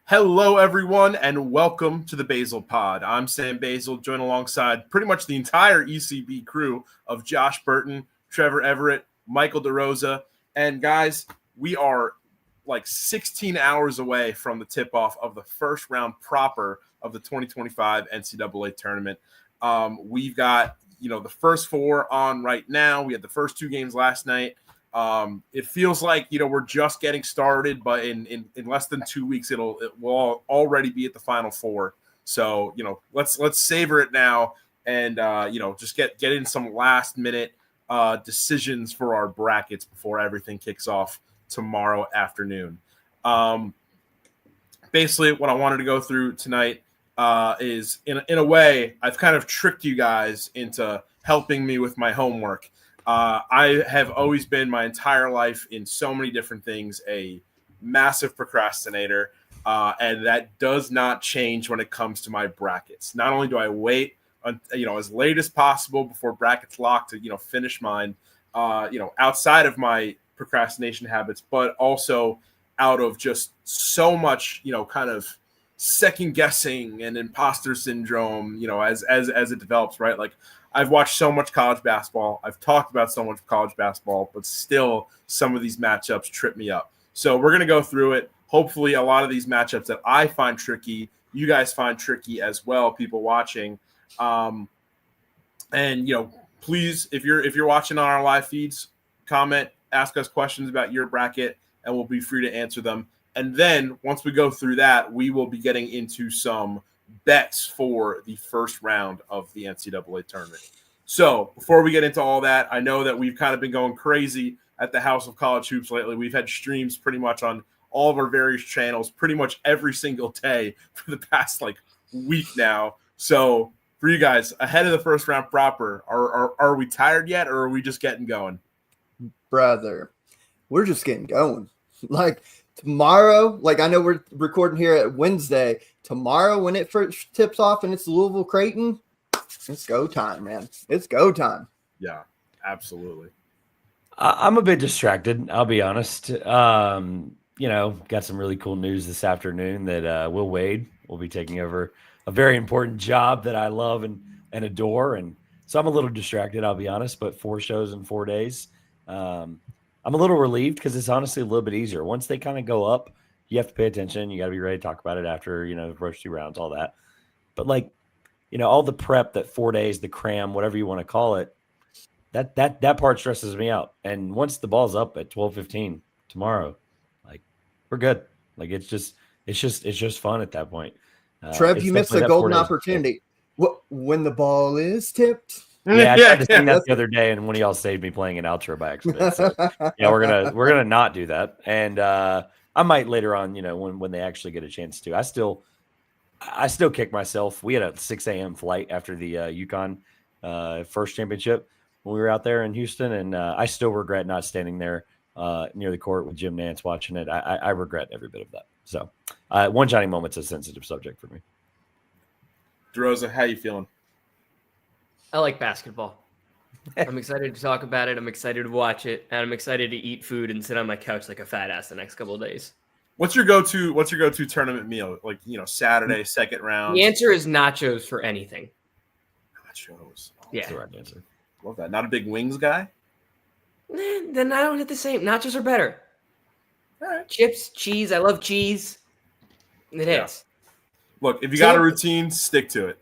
Hello, everyone, and welcome to the Basel Pod. I'm Sam Basel, joined alongside pretty much the entire ECB crew of Josh Burton, Trevor Everett, Michael DeRosa. And guys, we are like 16 hours away from the tip-off of the first round proper of the 2025 NCAA tournament. We've got, the first four on right now. We had the first two games last night. It feels like, we're just getting started, but in less than 2 weeks, it will already be at the Final Four. So, let's savor it now and, just get in some last minute decisions for our brackets before everything kicks off tomorrow afternoon. Basically, what I wanted to go through tonight is, in a way, I've kind of tricked you guys into helping me with my homework. I have always been my entire life in so many different things a massive procrastinator, and that does not change when it comes to my brackets. Not only do I wait, as late as possible before brackets lock to finish mine, outside of my procrastination habits, but also out of just so much kind of second guessing and imposter syndrome, as it develops, right? Like, I've watched so much college basketball. I've talked about so much college basketball, but still some of these matchups trip me up. So we're going to go through it. Hopefully a lot of these matchups that I find tricky, you guys find tricky as well, people watching. And, please, if you're watching on our live feeds, comment, ask us questions about your bracket, and we'll be free to answer them. And then once we go through that, we will be getting into some bets for the first round of the NCAA tournament. So before we get into all that, I know that we've kind of been going crazy at the House of College Hoops lately. We've had streams pretty much on all of our various channels pretty much every single day for the past week now. So for you guys, ahead of the first round proper, are we tired yet, or are we just getting going? Brother, we're just getting going. Tomorrow, I know we're recording here at Wednesday. Tomorrow, when it first tips off and it's Louisville Creighton, it's go time, man. It's go time. Yeah, absolutely. I'm a bit distracted, I'll be honest. Got some really cool news this afternoon that Will Wade will be taking over a very important job that I love and adore. And so I'm a little distracted, I'll be honest, but 4 shows in 4 days. I'm a little relieved because it's honestly a little bit easier. Once they kind of go up, you have to pay attention. You got to be ready to talk about it after, the first 2 rounds, all that. But all the prep, that 4 days, the cram, whatever you want to call it, that part stresses me out. And once the ball's up at 12:15 tomorrow, we're good. It's just fun at that point. Trev, you missed a golden opportunity. When the ball is tipped. Yeah, I tried to sing that the other day, and one of y'all saved me playing an outro by accident. So, we're gonna not do that, and I might later on. When they actually get a chance to. I still kick myself. We had a 6 a.m. flight after the UConn first championship when we were out there in Houston, and I still regret not standing there near the court with Jim Nance watching it. I regret every bit of that. So, one shining moment's a sensitive subject for me. DeRosa, how you feeling? I like basketball. I'm excited to talk about it. I'm excited to watch it, and I'm excited to eat food and sit on my couch like a fat ass the next couple of days. What's your go-to tournament meal? Saturday, second round. The answer is nachos for anything. Nachos. Yeah. That's the right answer. Love that. Not a big wings guy? Then I don't hit the same. Nachos are better. All right. Chips, cheese. I love cheese. It hits. Look, if you got a routine, stick to it.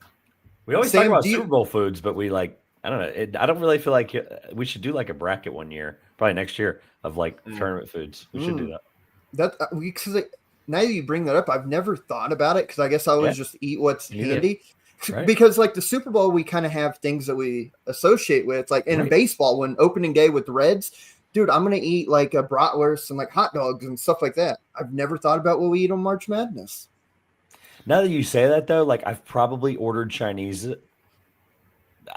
We always talk about Super Bowl foods, but we I don't know. I don't really feel like we should do a bracket one year, probably next year, of tournament foods. We should do that. Because now that you bring that up, I've never thought about it because I guess I always just eat what's handy. Right. Because the Super Bowl, we kind of have things that we associate with. In baseball, when opening day with the Reds, dude, I'm gonna eat a bratwurst and hot dogs and stuff like that. I've never thought about what we eat on March Madness. Now that you say that, though, I've probably ordered Chinese,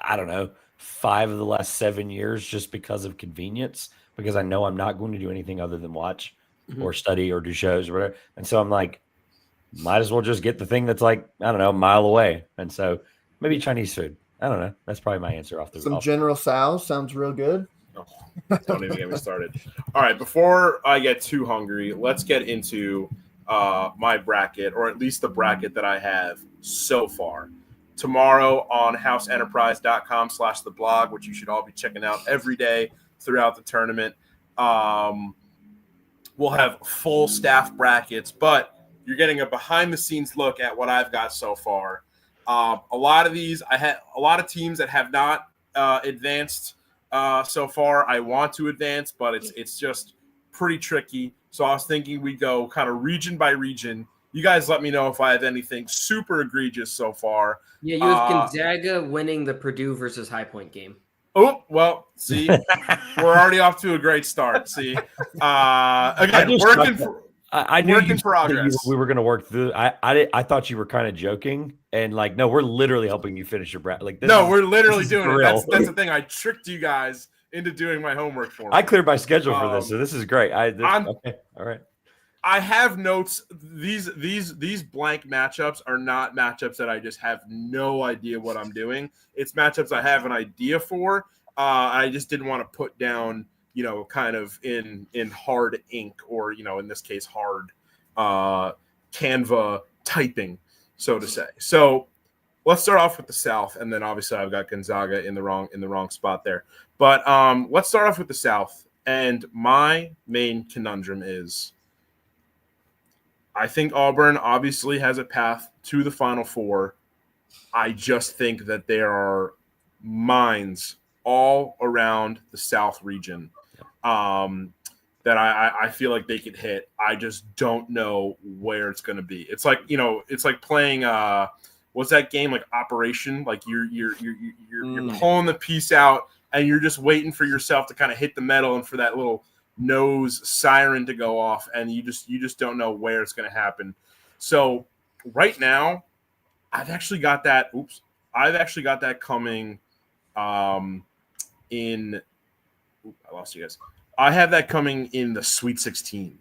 I don't know, 5 of the last 7 years just because of convenience, because I know I'm not going to do anything other than watch or study or do shows or whatever. And so I'm might as well just get the thing that's I don't know, a mile away. And so maybe Chinese food. I don't know. That's probably my answer off the Some General Tso's sounds real good. Oh, don't even get me started. All right, before I get too hungry, let's get into my bracket, or at least the bracket that I have so far. Tomorrow on houseenterprise.com/the-blog, which you should all be checking out every day throughout the tournament. We'll have full staff brackets, but you're getting a behind-the-scenes look at what I've got so far. A lot of these, I had a lot of teams that have not advanced so far. I want to advance, but it's just pretty tricky. So I was thinking we go kind of region by region. You guys let me know if I have anything super egregious so far. Yeah, you have Gonzaga winning the Purdue versus High Point game. Oh, well, see, we're already off to a great start. See, again, working for progress. We were going to work through. I thought you were kind of joking, and like, no, we're literally helping you finish your bracket. Like, we're literally doing it. That's the thing. I tricked you guys into doing my homework for me. I cleared my schedule for this, so this is great. Okay, all right. I have notes. These blank matchups are not matchups that I just have no idea what I'm doing. It's matchups I have an idea for. I just didn't want to put down, kind of in hard ink, or in this case hard Canva typing, so to say. So let's start off with the South, and then obviously I've got Gonzaga in the wrong spot there. But let's start off with the South, and my main conundrum is, I think Auburn obviously has a path to the Final Four. I just think that there are mines all around the South region that I feel like they could hit. I just don't know where it's going to be. It's like playing what's that game, like Operation? Like you're pulling the piece out and you're just waiting for yourself to kind of hit the metal and for that little nose siren to go off, and you just don't know where it's going to happen. So right now, I've actually got that coming in. I lost you guys. I have that coming in the Sweet 16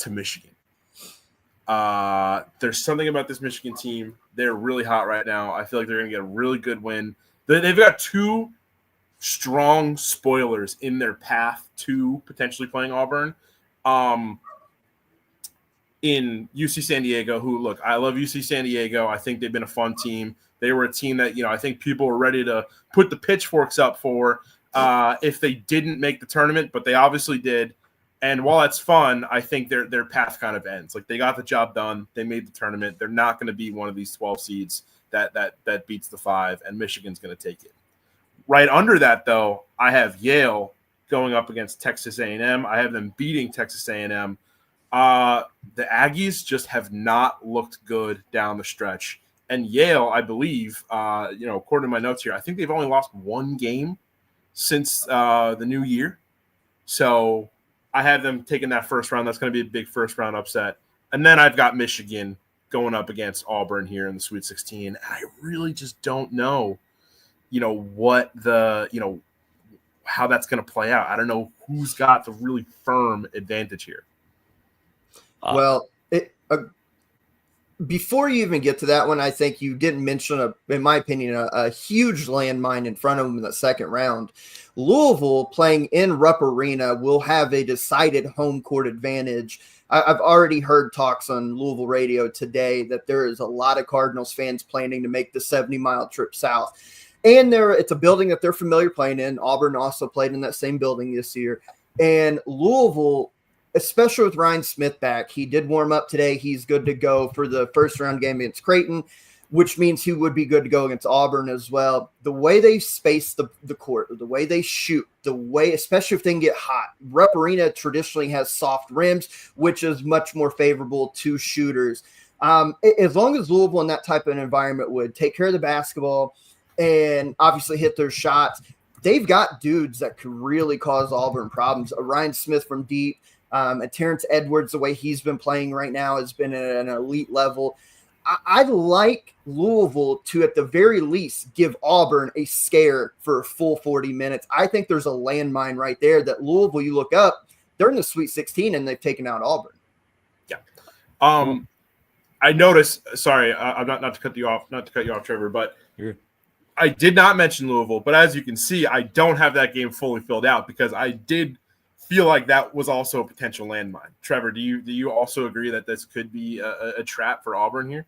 to Michigan. There's something about this Michigan team. They're really hot right now. I feel like they're going to get a really good win. They've got two strong spoilers in their path to potentially playing Auburn. In UC San Diego, who, look, I love UC San Diego. I think they've been a fun team. They were a team that, I think people were ready to put the pitchforks up for if they didn't make the tournament, but they obviously did. And while that's fun, I think their path kind of ends. Like, they got the job done. They made the tournament. They're not going to be one of these 12 seeds that beats the 5, and Michigan's going to take it. Right under that, though, I have Yale going up against Texas A&M. I have them beating Texas A&M. The Aggies just have not looked good down the stretch. And Yale, I believe, according to my notes here, I think they've only lost one game since the new year. So I have them taking that first round. That's going to be a big first-round upset. And then I've got Michigan going up against Auburn here in the Sweet 16. And I really just don't know what how that's going to play out. I don't know who's got the really firm advantage here. Well, before you even get to that one, I think you didn't mention, in my opinion, a huge landmine in front of them in the second round. Louisville, playing in Rupp Arena, will have a decided home court advantage. I've already heard talks on Louisville radio today that there is a lot of Cardinals fans planning to make the 70-mile trip south. And it's a building that they're familiar playing in. Auburn also played in that same building this year. And Louisville, especially with Ryan Smith back, he did warm up today. He's good to go for the first-round game against Creighton, which means he would be good to go against Auburn as well. The way they space the court, the way they shoot, especially if they can get hot. Rupp Arena traditionally has soft rims, which is much more favorable to shooters. As long as Louisville in that type of environment would take care of the basketball and obviously hit their shots, they've got dudes that could really cause Auburn problems. Ryan Smith from deep, and Terrence Edwards, the way he's been playing right now, has been at an elite level. I'd like Louisville to, at the very least, give Auburn a scare for a full 40 minutes. I think there's a landmine right there that Louisville, you look up, they're in the Sweet 16 and they've taken out Auburn. Yeah. I noticed, sorry, I'm not to cut you off, Trevor, but I did not mention Louisville, but as you can see, I don't have that game fully filled out because I did feel like that was also a potential landmine. Trevor, do you also agree that this could be a trap for Auburn here?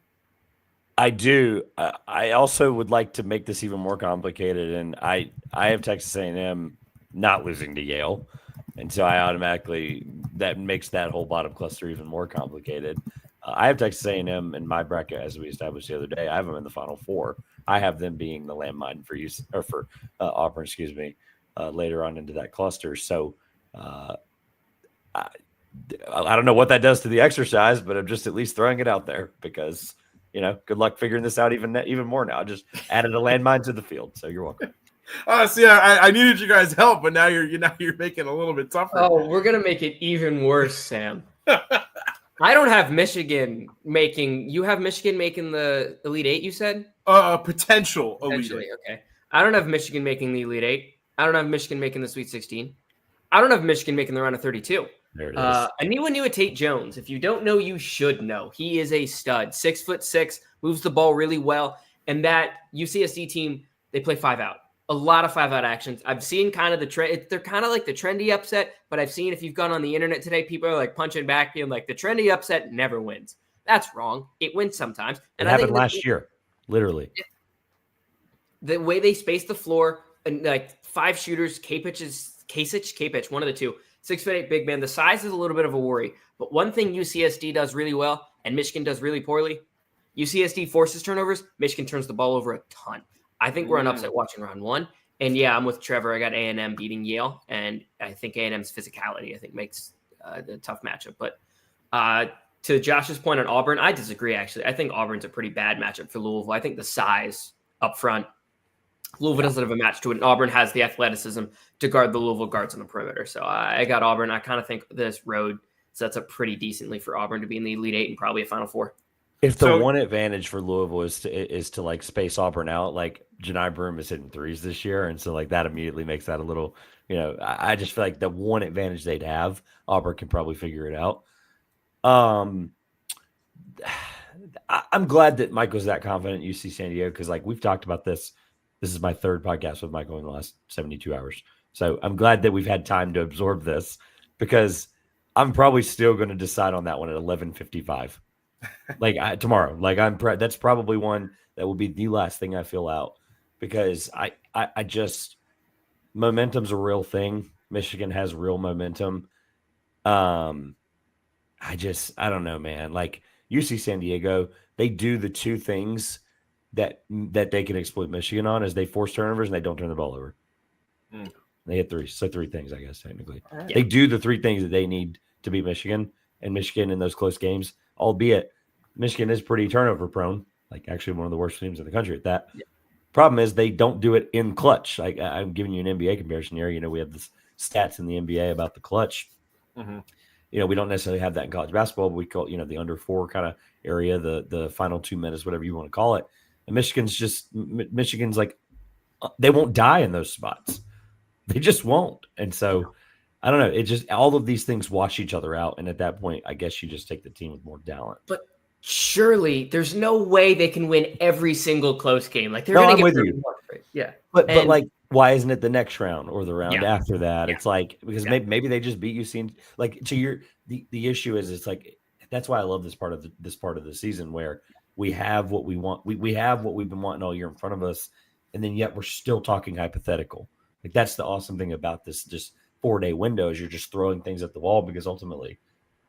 I do. I also would like to make this even more complicated, and I have Texas A&M not losing to Yale, and so I automatically that makes that whole bottom cluster even more complicated. I have Texas A&M in my bracket, as we established the other day. I have them in the Final Four. I have them being the landmine for Auburn, later on into that cluster. So I don't know what that does to the exercise, but I'm just at least throwing it out there because good luck figuring this out even more now. I just added a landmine to the field, so you're welcome. See, I needed you guys' help, but now you're making it a little bit tougher. Oh, we're gonna make it even worse, Sam. I don't have Michigan making. You have Michigan making the Elite Eight. You said potentially. Elite Eight. Okay. I don't have Michigan making the Elite Eight. I don't have Michigan making the Sweet 16. I don't have Michigan making the round of 32. There it is. Aniwa Tate Jones. If you don't know, you should know. He is a stud. 6'6", moves the ball really well. And that UCSD team, they play 5-out. A lot of 5-out actions. I've seen kind of the trend. They're kind of like the trendy upset, but I've seen if you've gone on the internet today, people are like punching back, being like, the trendy upset never wins. That's wrong. It wins sometimes. And it happened last year, literally. The way they space the floor, and like 5 shooters, Kasich, one of the two. 6'8" big man. The size is a little bit of a worry. But one thing UCSD does really well and Michigan does really poorly, UCSD forces turnovers. Michigan turns the ball over a ton. I think we're on upset watching round 1. And yeah, I'm with Trevor. I got A&M beating Yale. And I think A&M's physicality, makes the tough matchup. But to Josh's point on Auburn, I disagree, actually. I think Auburn's a pretty bad matchup for Louisville. I think the size up front, Louisville doesn't have a match to it, and Auburn has the athleticism to guard the Louisville guards on the perimeter. So I got Auburn. I kind of think this road sets up pretty decently for Auburn to be in the Elite Eight and probably a Final Four. If the one advantage for Louisville is to like space Auburn out, like Janai Broome is hitting threes this year, and so like that immediately makes that a little, I just feel like the one advantage they'd have, Auburn can probably figure it out. I'm glad that Mike was that confident in UC San Diego because like we've talked about this. This is my 3rd podcast with Michael in the last 72 hours. So I'm glad that we've had time to absorb this because I'm probably still going to decide on that one at 11:55. Like tomorrow. Like that's probably one that will be the last thing I fill out because I just momentum's a real thing. Michigan has real momentum. I don't know, man. Like UC San Diego, they do the two things that they can exploit Michigan on is they force turnovers and they don't turn the ball over. They hit 3. So 3 things, I guess, technically. Yeah. They do the 3 things that they need to beat Michigan, and Michigan in those close games, albeit Michigan is pretty turnover prone, like actually one of the worst teams in the country at that. Yeah. Problem is they don't do it in clutch. Like I'm giving you an NBA comparison here. We have this stats in the NBA about the clutch. Mm-hmm. We don't necessarily have that in college basketball, but we call it, the under 4 kind of area, the final 2 minutes, whatever you want to call it. And Michigan's like, they won't die in those spots. They just won't. And so, I don't know. It just, all of these things wash each other out. And at that point, I guess you just take the team with more talent. But surely there's no way they can win every single close game. Like they're going to get you. Yeah. But like, why isn't it the next round or the round after that? Yeah. It's like, because maybe they just beat UC. Like the issue is it's like, that's why I love this part of the season where we have what we want. We have what we've been wanting all year in front of us. And then yet we're still talking hypothetical. Like that's the awesome thing about this just 4-day window is you're just throwing things at the wall because ultimately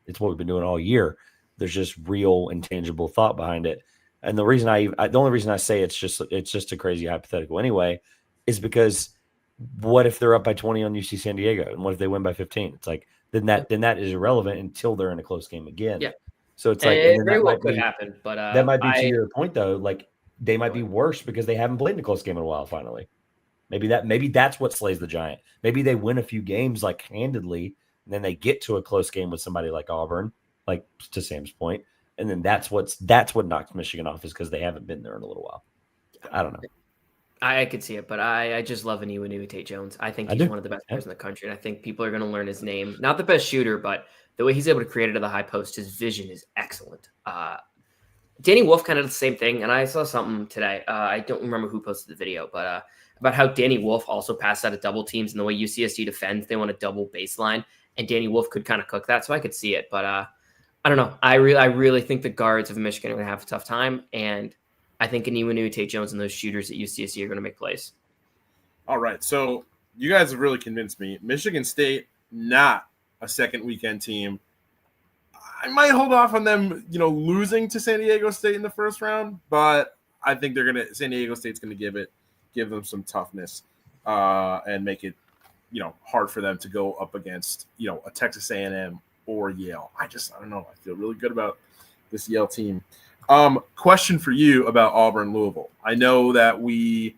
it's what we've been doing all year. There's just real intangible thought behind it. And the reason the only reason I say it's just a crazy hypothetical anyway is because what if they're up by 20 on UC San Diego and what if they win by 15? It's like then that is irrelevant until they're in a close game again. Yeah. So it's like it very well could happen, but that might be to your point though. Like they might be worse because they haven't played in a close game in a while. Finally, maybe that's what slays the giant. Maybe they win a few games like handedly, and then they get to a close game with somebody like Auburn, like to Sam's point, and then that's what knocks Michigan off is because they haven't been there in a little while. I don't know. I could see it, but I just love Aniwa Tate Jones. I think he's one of the best players in the country, and I think people are going to learn his name. Not the best shooter, but the way he's able to create it at the high post, his vision is excellent. Danny Wolf kind of did the same thing, and I saw something today. I don't remember who posted the video, but about how Danny Wolf also passed out of double teams, and the way UCSD defends, they want a double baseline, and Danny Wolf could kind of cook that, so I could see it. But I don't know. I really think the guards of Michigan are going to have a tough time, and I think Aniwanu, Tate Jones, and those shooters at UCSD are going to make plays. All right, so you guys have really convinced me. Michigan State, not a second weekend team. I might hold off on them, losing to San Diego State in the first round, but I think San Diego State's gonna give them some toughness, and make it, hard for them to go up against, a Texas A&M or Yale. I don't know. I feel really good about this Yale team. Question for you about Auburn Louisville. I know that we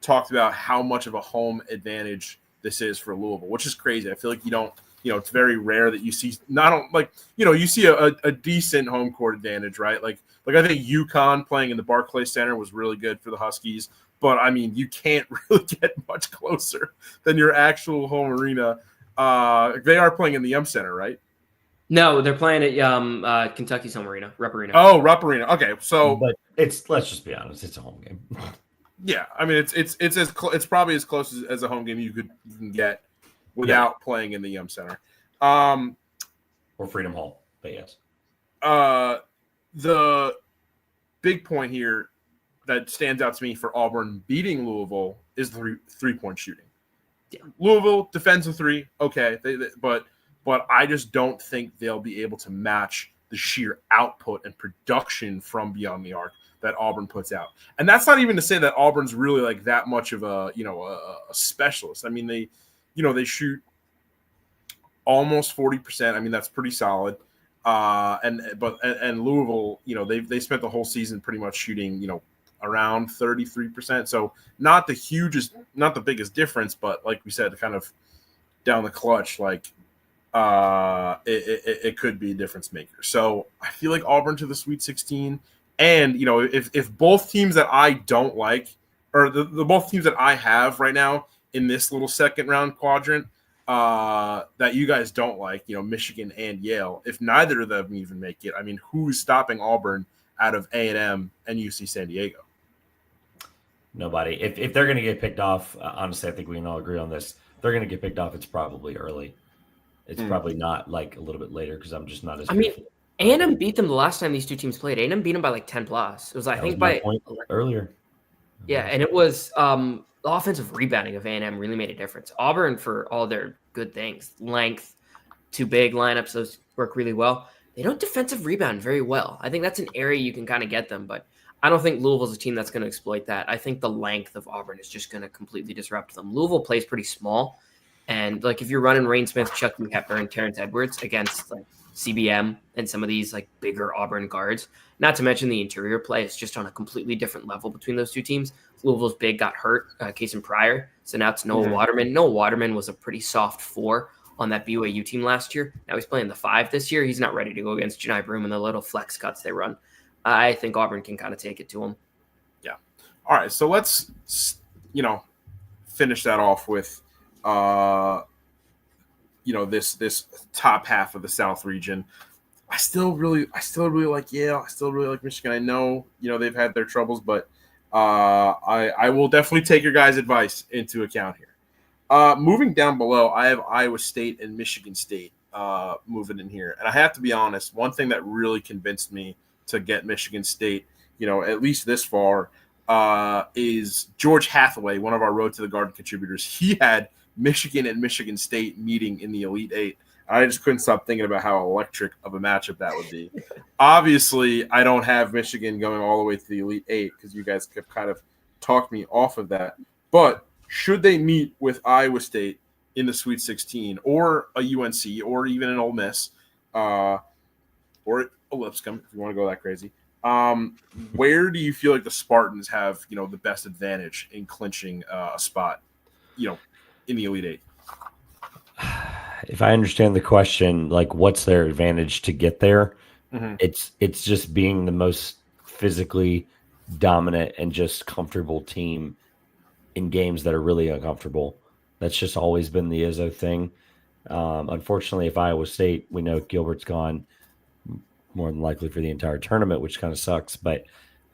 talked about how much of a home advantage this is for Louisville, which is crazy. I feel like it's very rare that you see you see a decent home court advantage, right? Like I think UConn playing in the Barclays Center was really good for the Huskies, but I mean, you can't really get much closer than your actual home arena. They are playing in the Yum Center, right? No, they're playing at Kentucky's home arena, Rupp Arena. Oh, Rupp Arena. Okay, so but let's just be honest, it's a home game. Yeah, I mean it's probably as close as a home game you can get without playing in the Yum Center, or Freedom Hall. But yes, the big point here that stands out to me for Auburn beating Louisville is the 3-point shooting. Yeah. Louisville defends a three, okay, but I just don't think they'll be able to match the sheer output and production from beyond the arc that Auburn puts out. And that's not even to say that Auburn's really like that much of a specialist. I mean, they shoot almost 40%. I mean, that's pretty solid. And Louisville, they spent the whole season pretty much shooting, around 33%. So not the biggest difference, but like we said, kind of down the clutch, like it could be a difference maker. So I feel like Auburn to the Sweet 16. And, if both teams that I don't like, or the both teams that I have right now in this little second round quadrant that you guys don't like, Michigan and Yale, if neither of them even make it, I mean, who's stopping Auburn out of A&M and UC San Diego? Nobody. If they're going to get picked off, honestly, I think we can all agree on this. If they're going to get picked off, it's probably early. It's probably not like a little bit later because I'm just not as. A&M beat them the last time these two teams played. A&M beat them by like 10 plus. It was, I think, by earlier. Yeah, and it was the offensive rebounding of A&M really made a difference. Auburn, for all their good things, length, two big lineups, those work really well. They don't defensive rebound very well. I think that's an area you can kind of get them, but I don't think Louisville's a team that's going to exploit that. I think the length of Auburn is just going to completely disrupt them. Louisville plays pretty small, and like if you're running Rain Smith, Chuck Hepburn, and Terrence Edwards against like CBM and some of these like bigger Auburn guards, not to mention the interior play is just on a completely different level between those two teams. Louisville's big got hurt, case in prior, so now it's Noah Waterman. Noah Waterman was a pretty soft 4 on that BYU team last year. Now he's playing the 5 this year. He's not ready to go against Janai Broom and the little flex cuts they run. I think Auburn can kind of take it to him. Yeah. All right, so let's finish that off with this top half of the South region. I still really like Yale. I still really like Michigan. I know, they've had their troubles, but I will definitely take your guys' advice into account here. Moving down below, I have Iowa State and Michigan State moving in here. And I have to be honest, one thing that really convinced me to get Michigan State, at least this far, is George Hathaway, one of our Road to the Garden contributors. He had Michigan and Michigan State meeting in the Elite Eight. I just couldn't stop thinking about how electric of a matchup that would be. Obviously, I don't have Michigan going all the way to the Elite Eight because you guys have kind of talked me off of that. But should they meet with Iowa State in the Sweet 16 or a UNC or even an Ole Miss or a Lipscomb, if you want to go that crazy, where do you feel like the Spartans have, the best advantage in clinching a spot, in the Elite Eight? If I understand the question, like what's their advantage to get there? Mm-hmm. It's just being the most physically dominant and just comfortable team in games that are really uncomfortable. That's just always been the Izzo thing. Unfortunately, if Iowa State, we know Gilbert's gone more than likely for the entire tournament, which kind of sucks. But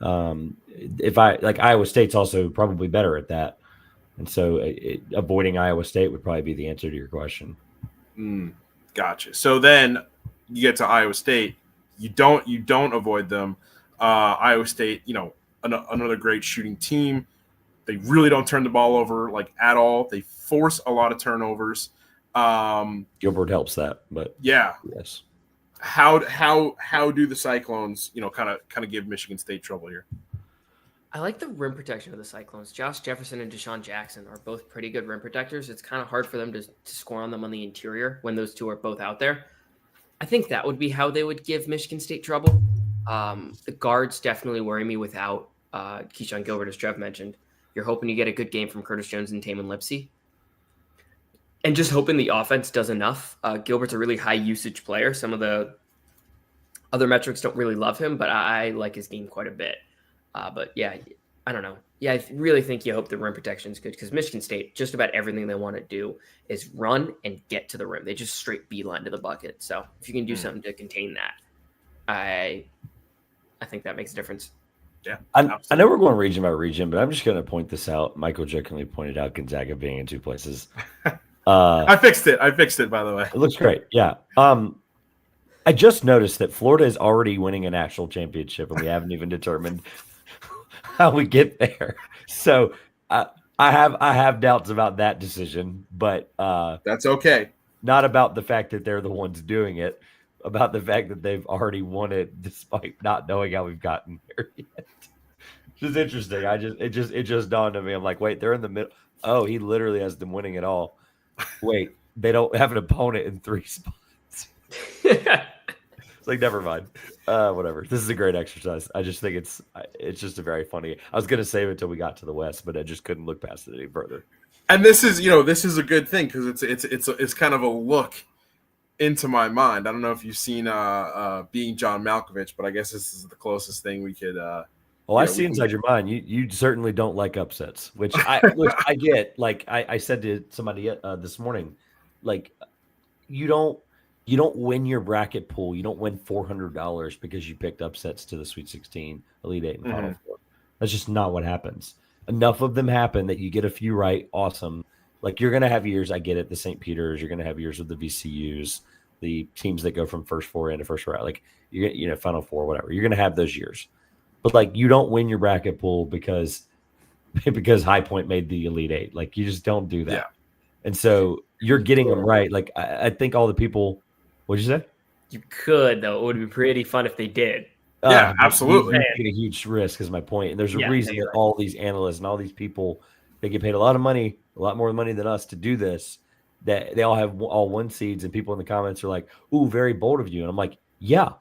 If I like Iowa State's also probably better at that. And so avoiding Iowa State would probably be the answer to your question. Gotcha. So then you get to Iowa State. You don't avoid them. Iowa State, another great shooting team. They really don't turn the ball over like at all. They force a lot of turnovers. Gilbert helps that, but yeah, yes. How do the Cyclones, kind of give Michigan State trouble here? I like the rim protection of the Cyclones. Josh Jefferson and Deshaun Jackson are both pretty good rim protectors. It's kind of hard for them to score on them on the interior when those two are both out there. I think that would be how they would give Michigan State trouble. The guards definitely worry me without Keyshawn Gilbert, as Trev mentioned. You're hoping you get a good game from Curtis Jones and Taman Lipsey. And just hoping the offense does enough. Gilbert's a really high usage player. Some of the other metrics don't really love him, but I like his game quite a bit. But yeah, I don't know. Yeah, I really think you hope the rim protection is good because Michigan State, just about everything they want to do is run and get to the rim. They just straight beeline to the bucket. So if you can do something to contain that, I think that makes a difference. Yeah, I know we're going region by region, but I'm just going to point this out. Michael jokingly pointed out Gonzaga being in two places. I fixed it, by the way. It looks great. Yeah. I just noticed that Florida is already winning a national championship, and we haven't even determined how we get there. So I have doubts about that decision, but that's okay. Not about the fact that they're the ones doing it, about the fact that they've already won it despite not knowing how we've gotten there yet. Which is interesting. It just dawned on me. I'm like, wait, they're in the middle. Oh, he literally has them winning it all. Wait, they don't have an opponent in 3 spots. It's like, never mind. Whatever. This is a great exercise. I just think it's just a very funny. I was gonna save it until we got to the West, but I just couldn't look past it any further. And this is a good thing because it's kind of a look into my mind. I don't know if you've seen Being John Malkovich, but I guess this is the closest thing we could. Well, I see inside your mind. You certainly don't like upsets, which I get. Like I said to somebody this morning, like you don't win your bracket pool. You don't win $400 because you picked upsets to the Sweet 16, Elite 8, and Final Four. That's just not what happens. Enough of them happen that you get a few right. Awesome. Like you're gonna have years. I get it. The St. Peter's. You're gonna have years with the VCUs, the teams that go from first four into first round. Like Final Four, whatever. You're gonna have those years. But like you don't win your bracket pool because High Point made the Elite 8. Like you just don't do that. Yeah. And so you're getting them right. Like I think all the people. What'd you say? You could though. It would be pretty fun if they did. Yeah, absolutely. You're taking a huge risk is my point. And there's a reason that all these analysts and all these people, they get paid a lot of money, a lot more money than us to do this. That they all have all 1 seeds, and people in the comments are like, "Ooh, very bold of you." And I'm like, "Yeah,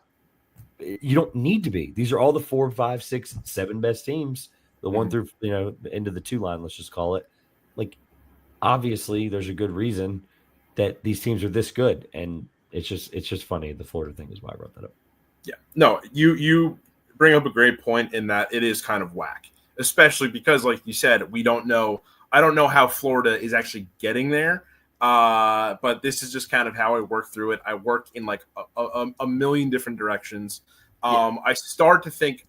you don't need to be. These are all the 4, 5, 6, 7 best teams. The 1 through the end of the 2 line. Let's just call it. Like, obviously, there's a good reason that these teams are this good, and it's just funny. The Florida thing is why I brought that up. Yeah, no, you bring up a great point in that it is kind of whack, especially because, like you said, we don't know. I don't know how Florida is actually getting there, but this is just kind of how I work through it. I work in like a million different directions. I start to think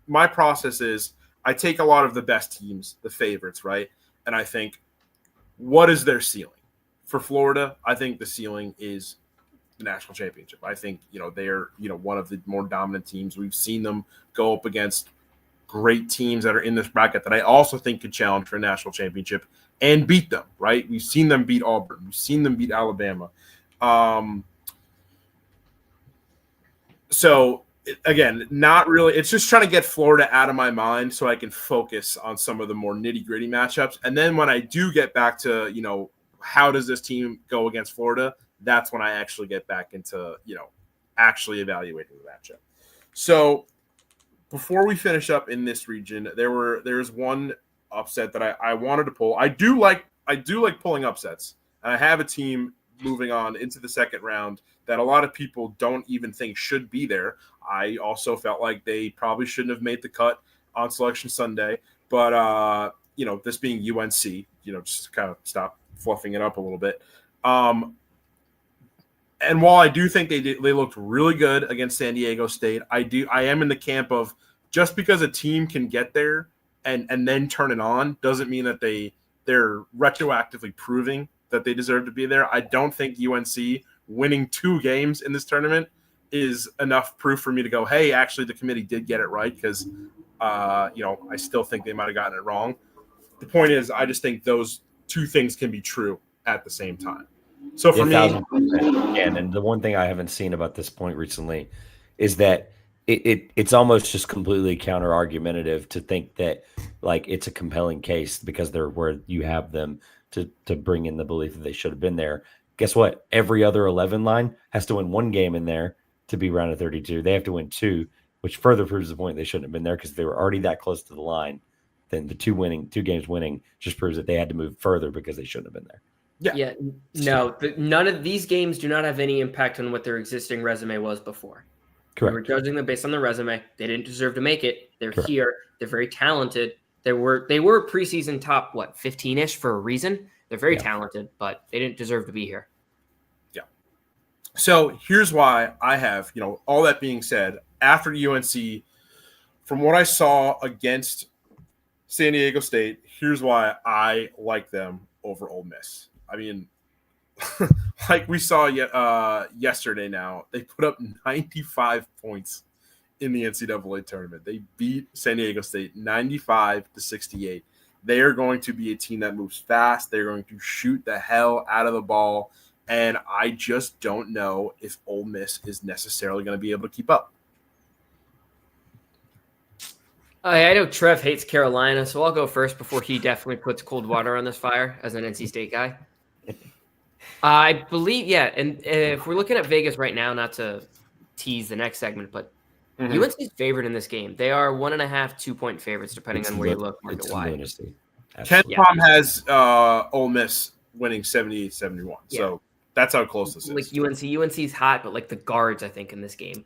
my process is I take a lot of the best teams, the favorites, right, and I think, what is their ceiling? For Florida, I think the ceiling is the national championship. I think, they're, one of the more dominant teams. We've seen them go up against great teams that are in this bracket that I also think could challenge for a national championship and beat them, right? We've seen them beat Auburn. We've seen them beat Alabama. So, again, not really. It's just trying to get Florida out of my mind so I can focus on some of the more nitty-gritty matchups. And then when I do get back to, how does this team go against Florida, that's when I actually get back into, actually evaluating the matchup. So before we finish up in this region, there's one upset that I wanted to pull. I do like pulling upsets. And I have a team moving on into the second round that a lot of people don't even think should be there. I also felt like they probably shouldn't have made the cut on Selection Sunday. But, this being UNC, just kind of stop fluffing it up a little bit. And while I do think they looked really good against San Diego State, I am in the camp of just because a team can get there and then turn it on doesn't mean that they're retroactively proving that they deserve to be there. I don't think UNC winning 2 games in this tournament is enough proof for me to go, hey, actually the committee did get it right, because I still think they might have gotten it wrong. The point is, I just think those 2 things can be true at the same time. So for me, 1,000%. And the one thing I haven't seen about this point recently is that it's almost just completely counter argumentative to think that like it's a compelling case because they're where you have them to bring in the belief that they should have been there. Guess what? Every other 11 line has to win 1 game in there to be round of 32. They have to win 2, which further proves the point they shouldn't have been there because they were already that close to the line. Then the 2 games winning just proves that they had to move further because they shouldn't have been there. Yeah. No, none of these games do not have any impact on what their existing resume was before. Correct. We were judging them based on their resume. They didn't deserve to make it. They're Correct. here. They're very talented. They were preseason top 15-ish for a reason. They're very talented, but they didn't deserve to be here. Yeah. So here's why I have, all that being said, after UNC, from what I saw against San Diego State, here's why I like them over Ole Miss. I mean, like we saw yesterday now, they put up 95 points in the NCAA tournament. They beat San Diego State 95-68. They are going to be a team that moves fast. They're going to shoot the hell out of the ball. And I just don't know if Ole Miss is necessarily going to be able to keep up. I know Trev hates Carolina, so I'll go first before he definitely puts cold water on this fire as an NC State guy. I believe, and if we're looking at Vegas right now, not to tease the next segment, but UNC is favored in this game. They are 1.5, 2-point favorites, depending on where you look market-wide. Ken Palm has Ole Miss winning 78-71, so that's how close this is. Like UNC's hot, but like the guards, I think, in this game.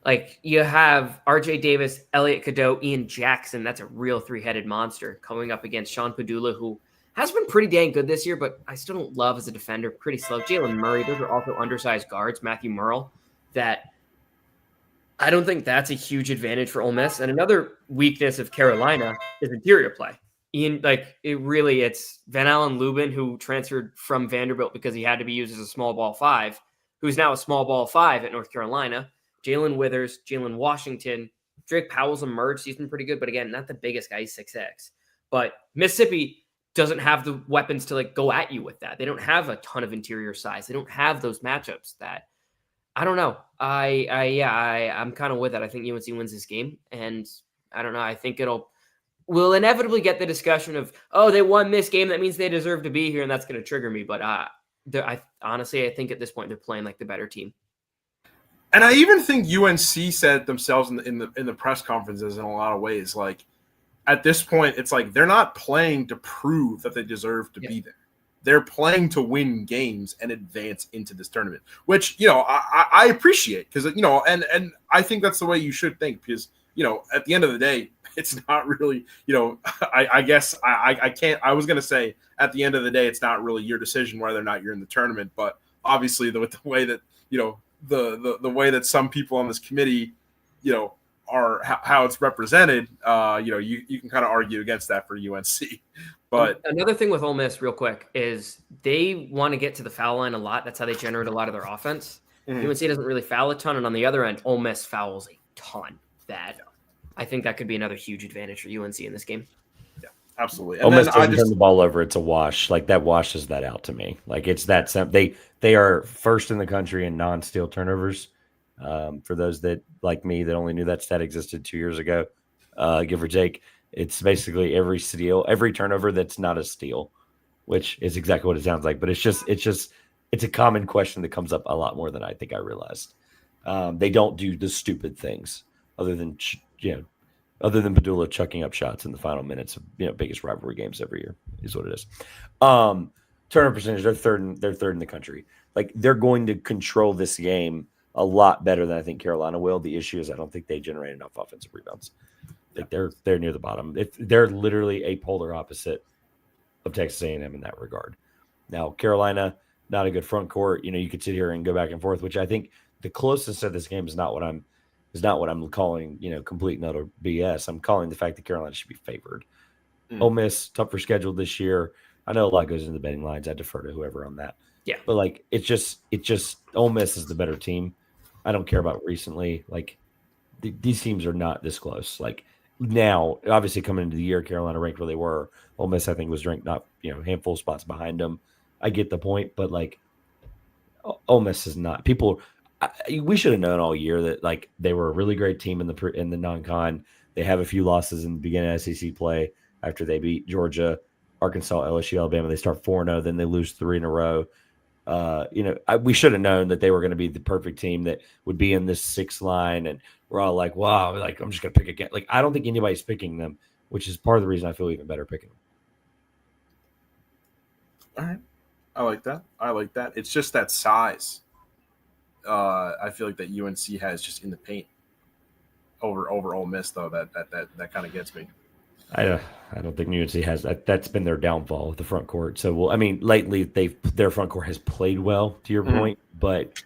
Like you have RJ Davis, Elliot Cadeau, Ian Jackson. That's a real 3-headed monster coming up against Sean Padula, who has been pretty dang good this year, but I still don't love as a defender. Pretty slow. Jalen Murray. Those are also undersized guards. Matthew Murrell. That I don't think that's a huge advantage for Ole Miss. And another weakness of Carolina is interior play. It's Van Allen Lubin, who transferred from Vanderbilt because he had to be used as a small ball 5, who's now a small ball 5 at North Carolina. Jalen Withers, Jalen Washington, Drake Powell's emerged. He's been pretty good, but again, not the biggest guy. He's 6'6". But Mississippi doesn't have the weapons to go at you with that. They don't have a ton of interior size. They don't have those matchups that I don't know. I'm kind of with it. I think UNC wins this game, and I don't know. I think we'll inevitably get the discussion of, oh, they won this game. That means they deserve to be here, and that's going to trigger me. But I think at this point they're playing like the better team. And I even think UNC said it themselves in the press conferences in a lot of ways. Like at this point, it's like they're not playing to prove that they deserve to be there. They're playing to win games and advance into this tournament, which I appreciate because and I think that's the way you should think because at the end of the day, it's not really I guess I can't. I was gonna say at the end of the day, it's not really your decision whether or not you're in the tournament, but obviously with the way that the way that some people on this committee, are how it's represented, you can kind of argue against that for UNC. But another thing with Ole Miss, real quick, is they want to get to the foul line a lot. That's how they generate a lot of their offense. UNC doesn't really foul a ton, and on the other end, Ole Miss fouls a ton. I think that could be another huge advantage for UNC in this game. Yeah, absolutely. Ole Miss doesn't turn the ball over; it's a wash. Like that washes that out to me. Like it's that simple. They are first in the country in non-steal turnovers. For those that like me that only knew that stat existed 2 years ago, give or take, it's basically every turnover that's not a steal, which is exactly what it sounds like. But it's a common question that comes up a lot more than I think I realized. They don't do the stupid things other than Padula chucking up shots in the final minutes of biggest rivalry games every year is what it is. Turnover percentage, they're third in the country. Like they're going to control this game a lot better than I think Carolina will. The issue is I don't think they generate enough offensive rebounds. Like they're near the bottom. They're literally a polar opposite of Texas A&M in that regard. Now Carolina, not a good front court. You could sit here and go back and forth, which I think the closest of this game is not what I'm is not what I'm calling, complete and utter BS. I'm calling the fact that Carolina should be favored. Ole Miss, tougher schedule this year. I know a lot goes into the betting lines. I defer to whoever on that. Yeah. But like it's just Ole Miss is the better team. I don't care about recently. Like these teams are not this close. Like now, obviously coming into the year, Carolina ranked where they were. Ole Miss, I think, was ranked not a handful of spots behind them. I get the point, but like Ole Miss is not. We should have known all year that like they were a really great team in the non-con. They have a few losses in the beginning of SEC play after they beat Georgia, Arkansas, LSU, Alabama. They start 4-0, then they lose 3 in a row. We should have known that they were going to be the perfect team that would be in this 6th line, and we're all like, wow, like I'm just going to pick again. Like I don't think anybody's picking them, which is part of the reason I feel even better picking them. All right. I like that. It's just that size. I feel like that UNC has just in the paint over Ole Miss though. That kind of gets me. I don't think UNC has that. That's been their downfall with the front court. So, lately their front court has played well, to your point, but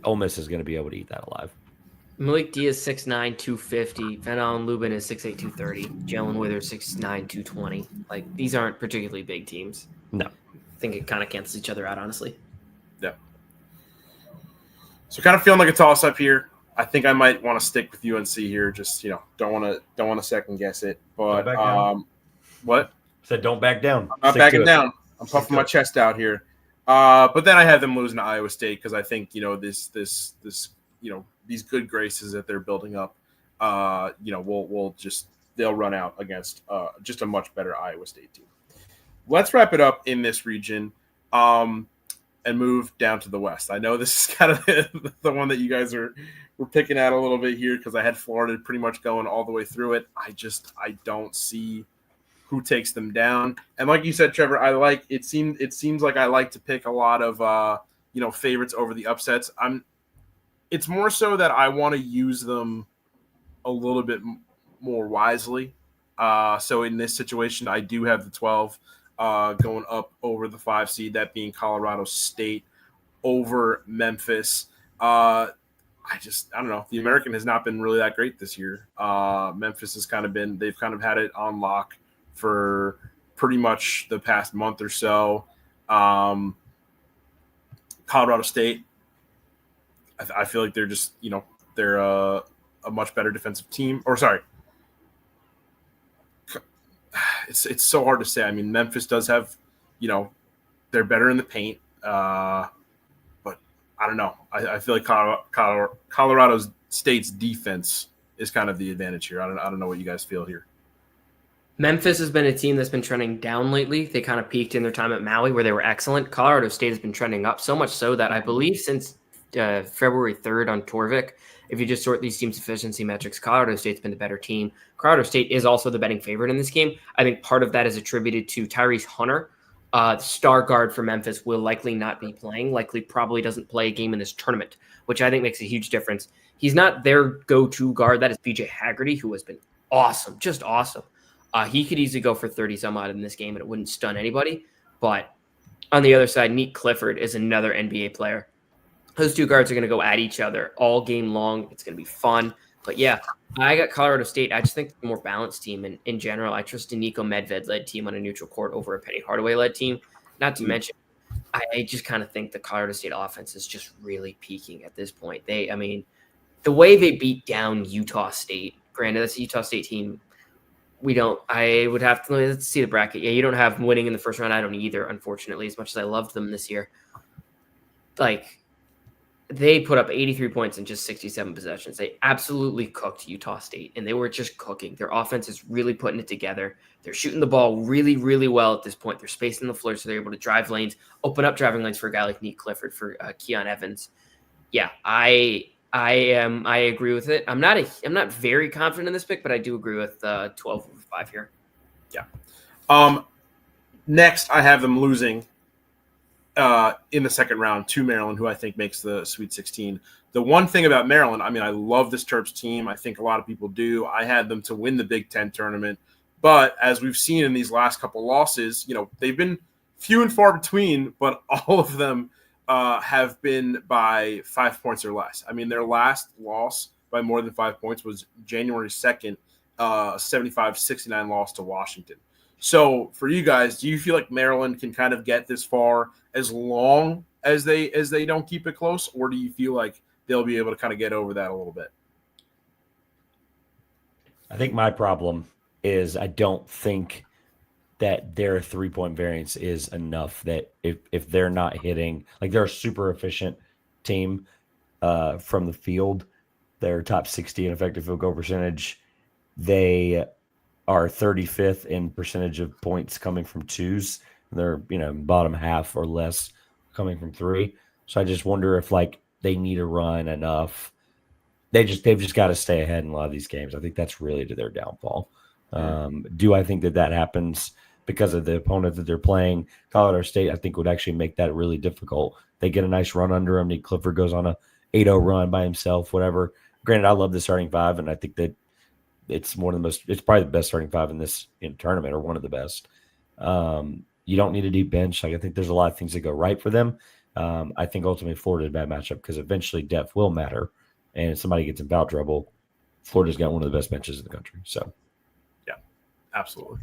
Ole Miss is going to be able to eat that alive. Malik Diaz 6'9", 250. Van Allen Lubin is 6'8", 230. Jalen Withers 6'9", 220. Like these aren't particularly big teams. No, I think it kind of cancels each other out, honestly. Yeah. So kind of feeling like a toss up here. I think I might want to stick with UNC here. Just don't want to second guess it. But what? Said don't back down. I'm not backing down. I'm puffing my chest out here. But then I have them losing to Iowa State because I think this these good graces that they're building up, they'll run out against just a much better Iowa State team. Let's wrap it up in this region. And move down to the West. I know this is kind of the one that you guys were picking at a little bit here because I had Florida pretty much going all the way through it. I don't see who takes them down. And like you said, Trevor, it seems like I like to pick a lot of favorites over the upsets. It's more so that I want to use them a little bit more wisely. So in this situation, I do have the 12. Going up over the 5 seed, that being Colorado State over Memphis. I don't know. The American has not been really that great this year. Memphis they've kind of had it on lock for pretty much the past month or so. Colorado State, I feel like they're just, they're a much better defensive team. Or sorry. It's so hard to say. I mean, Memphis does have, they're better in the paint. But I don't know. I feel like Colorado State's defense is kind of the advantage here. I don't know what you guys feel here. Memphis has been a team that's been trending down lately. They kind of peaked in their time at Maui where they were excellent. Colorado State has been trending up so much so that I believe since February 3rd on Torvik, if you just sort these teams' efficiency metrics, Colorado State's been the better team. Colorado State is also the betting favorite in this game. I think part of that is attributed to Tyrese Hunter. The star guard for Memphis will likely not be playing, probably doesn't play a game in this tournament, which I think makes a huge difference. He's not their go-to guard. That is BJ Haggerty, who has been awesome, just awesome. He could easily go for 30 some odd in this game, and it wouldn't stun anybody. But on the other side, Nick Clifford is another NBA player. Those two guards are going to go at each other all game long. It's going to be fun. But yeah, I got Colorado State. I just think the more balanced team. And in general, I trust a Nico Medved-led team on a neutral court over a Penny Hardaway-led team. Not to mention, I just kind of think the Colorado State offense is just really peaking at this point. The way they beat down Utah State, granted, that's a Utah State team. I would have to, let's see the bracket. Yeah, you don't have winning in the first round. I don't either, unfortunately, as much as I loved them this year. They put up 83 points in just 67 possessions. They absolutely cooked Utah State, and they were just cooking. Their offense is really putting it together. They're shooting the ball really, really well at this point. They're spacing the floor, so they're able to drive lanes, open up driving lanes for a guy like Nick Clifford, for Keon Evans. Yeah, I agree with it. I'm not very confident in this pick, but I do agree with 12 over 5 here. Yeah. Next, I have them losing in the second round to Maryland, who I think makes the Sweet 16. The one thing about Maryland, I love this Terps team. I think a lot of people do. I had them to win the Big Ten tournament. But as we've seen in these last couple losses, they've been few and far between, but all of them have been by 5 points or less. I mean, their last loss by more than 5 points was January 2nd, 75-69 loss to Washington. So for you guys, do you feel like Maryland can kind of get this far as long as they don't keep it close, or do you feel like they'll be able to kind of get over that a little bit? I think my problem is I don't think that their 3-point variance is enough. That if they're not hitting, like they're a super efficient team from the field, they're top 60 in effective field goal percentage. They are 35th in percentage of points coming from twos. They're bottom half or less coming from three. So I just wonder if like they need to run enough. They've just got to stay ahead in a lot of these games. I think that's really to their downfall. Do I think that happens because of the opponent that they're playing? Colorado State, I think, would actually make that really difficult. They get a nice run under him. Nick Clifford goes on a 8-0 run by himself, whatever. Granted, I love the starting five, and I think that it's probably the best starting five in this tournament, or one of the best. You don't need a deep bench. Like, I think there's a lot of things that go right for them. I think ultimately Florida's a bad matchup because eventually depth will matter. And if somebody gets in foul trouble, Florida's got one of the best benches in the country. So, yeah, absolutely.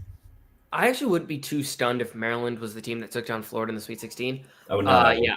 I actually wouldn't be too stunned if Maryland was the team that took down Florida in the Sweet 16. I would not. Yeah,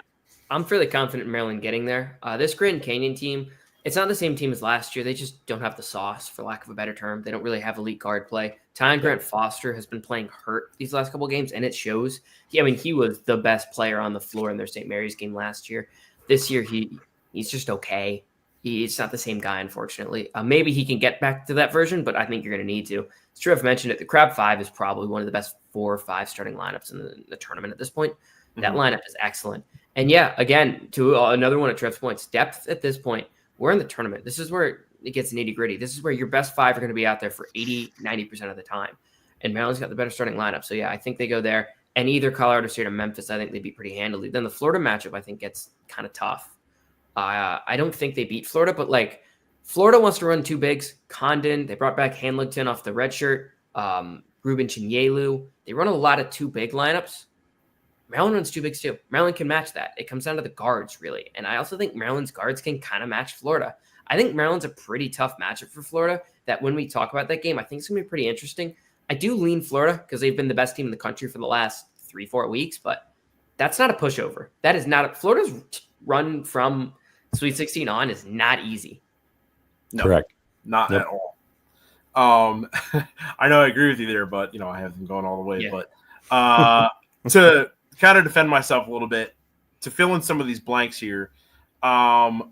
I'm fairly confident in Maryland getting there. This Grand Canyon team, it's not the same team as last year. They just don't have the sauce, for lack of a better term. They don't really have elite guard play. Tyon Grant Foster has been playing hurt these last couple of games, and it shows. He was the best player on the floor in their St. Mary's game last year. This year, he's just okay. He's not the same guy, unfortunately. Maybe he can get back to that version, but I think you're going to need to. As Trev mentioned it, the Crab 5 is probably one of the best 4 or 5 starting lineups in the tournament at this point. Mm-hmm. That lineup is excellent. And yeah, again, to another one of Trev's points, depth at this point. We're in the tournament. This is where it gets nitty-gritty. This is where your best 5 are going to be out there for 80, 90% of the time. And Maryland's got the better starting lineup. So yeah, I think they go there. And either Colorado State or Memphis, I think they'd be pretty handily. Then the Florida matchup, I think, gets kind of tough. I don't think they beat Florida, but like Florida wants to run 2 bigs. Condon, they brought back Hanlington off the red shirt. Ruben Chinyelu. They run a lot of 2 big lineups. Maryland runs 2 bigs too. Maryland can match that. It comes down to the guards, really. And I also think Maryland's guards can kind of match Florida. I think Maryland's a pretty tough matchup for Florida, that when we talk about that game, I think it's going to be pretty interesting. I do lean Florida because they've been the best team in the country for the last 3-4 weeks, but that's not a pushover. That is not Florida's run from Sweet 16 on is not easy. No, correct. Not at all. I know I agree with you there, but I have them going all the way. Yeah. But to kind of defend myself a little bit, to fill in some of these blanks here, playing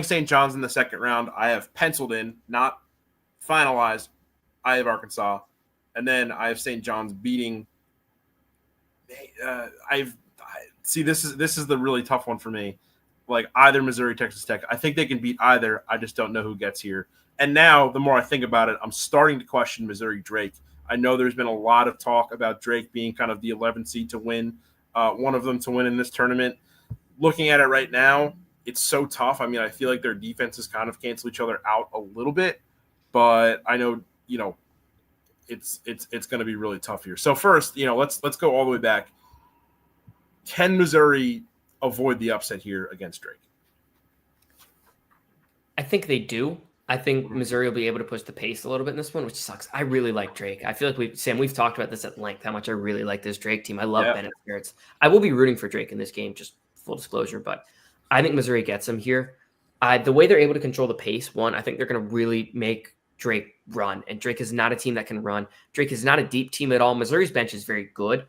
St. John's in the second round, I have penciled in, not finalized. I have Arkansas, and then I have St. John's beating. This is the really tough one for me. Like either Missouri, Texas Tech. I think they can beat either. I just don't know who gets here. And now, the more I think about it, I'm starting to question Missouri Drake. I know there's been a lot of talk about Drake being kind of the 11th seed to win, one of them to win in this tournament. Looking at it right now, it's so tough. I mean, I feel like their defenses kind of cancel each other out a little bit, but I know, it's going to be really tough here. So first, let's go all the way back. Can Missouri avoid the upset here against Drake? I think they do. I think Missouri will be able to push the pace a little bit in this one, which sucks. I really like Drake. I feel like we've talked about this at length, how much I really like this Drake team. I love Bennett Spirits. I will be rooting for Drake in this game, just full disclosure, but I think Missouri gets him here. The way they're able to control the pace, I think they're going to really make Drake run, and Drake is not a team that can run. Drake is not a deep team at all. Missouri's bench is very good,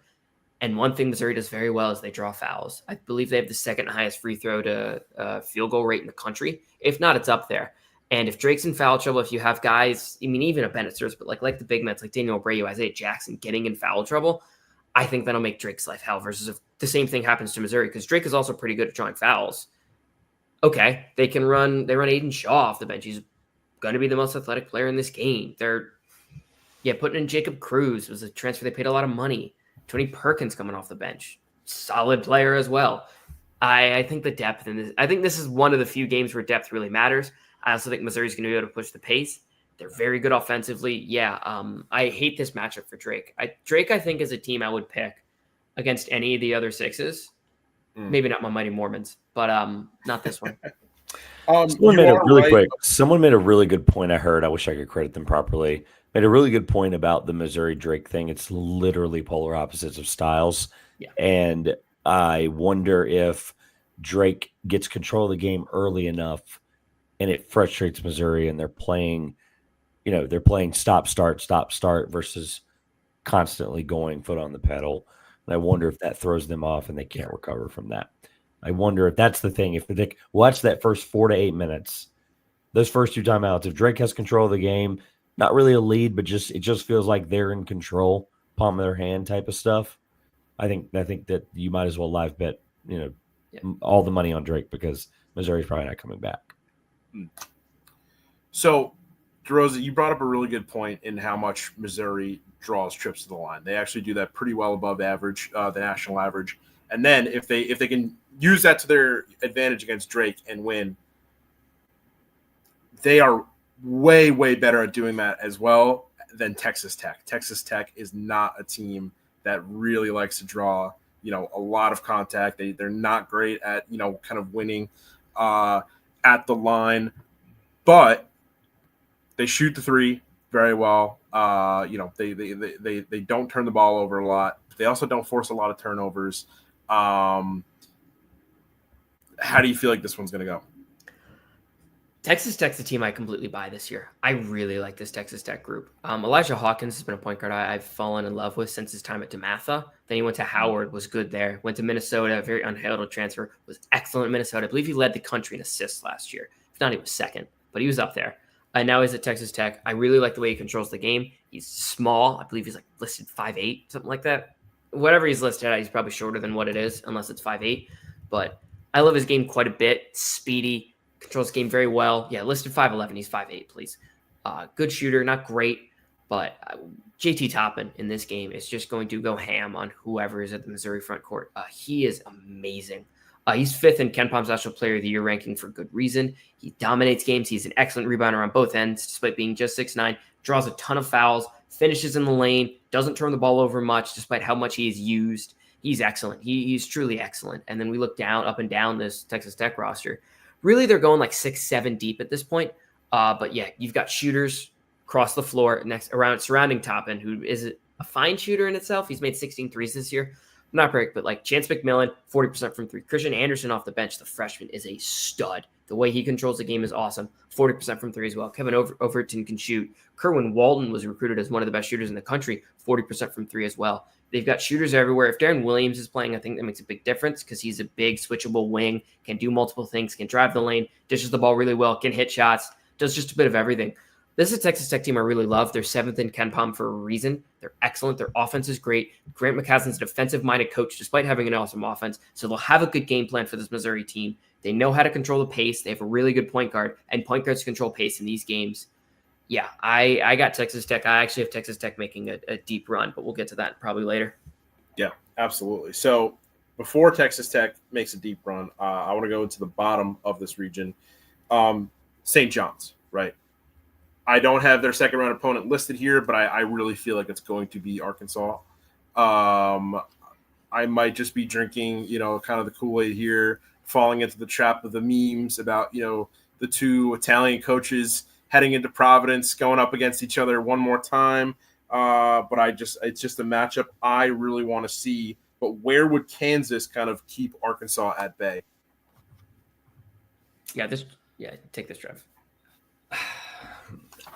and one thing Missouri does very well is they draw fouls. I believe they have the second highest free throw to field goal rate in the country. If not, it's up there. And if Drake's in foul trouble, if you have guys, even a Bennett Sturz, but like the big men, like Daniel Abreu, Isaiah Jackson getting in foul trouble, I think that'll make Drake's life hell versus if the same thing happens to Missouri, because Drake is also pretty good at drawing fouls. Okay, they run Aiden Shaw off the bench. He's going to be the most athletic player in this game. They're putting in Jacob Cruz was a transfer. They paid a lot of money. Tony Perkins coming off the bench. Solid player as well. I think the depth in this, I think this is one of the few games where depth really matters. I also think Missouri's going to be able to push the pace. They're very good offensively. Yeah, I hate this matchup for Drake. Drake, I think, is a team I would pick against any of the other 6s. Maybe not my Mighty Mormons, but not this one. Someone made a really quick. Someone made a really good point. I heard. I wish I could credit them properly. Made a really good point about the Missouri Drake thing. It's literally polar opposites of styles, and I wonder if Drake gets control of the game early enough, and it frustrates Missouri, and they're playing stop start versus constantly going foot on the pedal. And I wonder if that throws them off, and they can't recover from that. I wonder if that's the thing. If they watch that first 4 to 8 minutes, those first 2 timeouts, if Drake has control of the game, not really a lead, but it just feels like they're in control, palm of their hand type of stuff. I think that you might as well live bet, all the money on Drake because Missouri's probably not coming back. So, DeRosa, you brought up a really good point in how much Missouri draws trips to the line. They actually do that pretty well above average, the national average. And then if they can use that to their advantage against Drake and win, they are way, way better at doing that as well than Texas Tech. Texas Tech is not a team that really likes to draw, a lot of contact. They're not great at, kind of winning at the line, but they shoot the three very well. They don't turn the ball over a lot. They also don't force a lot of turnovers. How do you feel like this one's going to go? Texas Tech's a team I completely buy this year. I really like this Texas Tech group. Elijah Hawkins has been a point guard I've fallen in love with since his time at DeMatha. Then he went to Howard, was good there. Went to Minnesota, very unheralded transfer, was excellent in Minnesota. I believe he led the country in assists last year. If not, he was second, but he was up there. And now he's at Texas Tech. I really like the way he controls the game. He's small. I believe he's listed 5'8", something like that. Whatever he's listed at, he's probably shorter than what it is, unless it's 5'8". But I love his game quite a bit. Speedy, controls the game very well. Yeah, listed 5'11". He's 5'8", please. Good shooter, not great, but JT Toppin in this game is just going to go ham on whoever is at the Missouri front court. He is amazing. He's 5th in KenPom's National Player of the Year ranking for good reason. He dominates games. He's an excellent rebounder on both ends, despite being just 6'9", draws a ton of fouls, finishes in the lane, doesn't turn the ball over much, despite how much he is used. He's excellent. He's truly excellent. And then we look up and down this Texas Tech roster. Really, they're going 6-7 deep at this point. But yeah, you've got shooters across the floor surrounding Toppin, who is a fine shooter in itself. He's made 16 threes this year. Not great, but Chance McMillan, 40% from 3. Christian Anderson off the bench, the freshman, is a stud. The way he controls the game is awesome. 40% from 3 as well. Kevin Overton can shoot. Kerwin Walden was recruited as one of the best shooters in the country, 40% from 3 as well. They've got shooters everywhere. If Darren Williams is playing, I think that makes a big difference because he's a big switchable wing, can do multiple things, can drive the lane, dishes the ball really well, can hit shots, does just a bit of everything. This is a Texas Tech team I really love. They're 7th in KenPom for a reason. They're excellent. Their offense is great. Grant McCaslin's a defensive-minded coach despite having an awesome offense, so they'll have a good game plan for this Missouri team. They know how to control the pace. They have a really good point guard, and point guards control pace in these games. Yeah, I got Texas Tech. I actually have Texas Tech making a deep run, but we'll get to that probably later. Yeah, absolutely. So before Texas Tech makes a deep run, I want to go into the bottom of this region. St. John's, right? I don't have their second round opponent listed here, but I really feel like it's going to be Arkansas. I might just be drinking, kind of the Kool-Aid here, falling into the trap of the memes about, the two Italian coaches heading into Providence, going up against each other one more time. But it's just a matchup I really want to see. But where would Kansas kind of keep Arkansas at bay? Take this, Trev.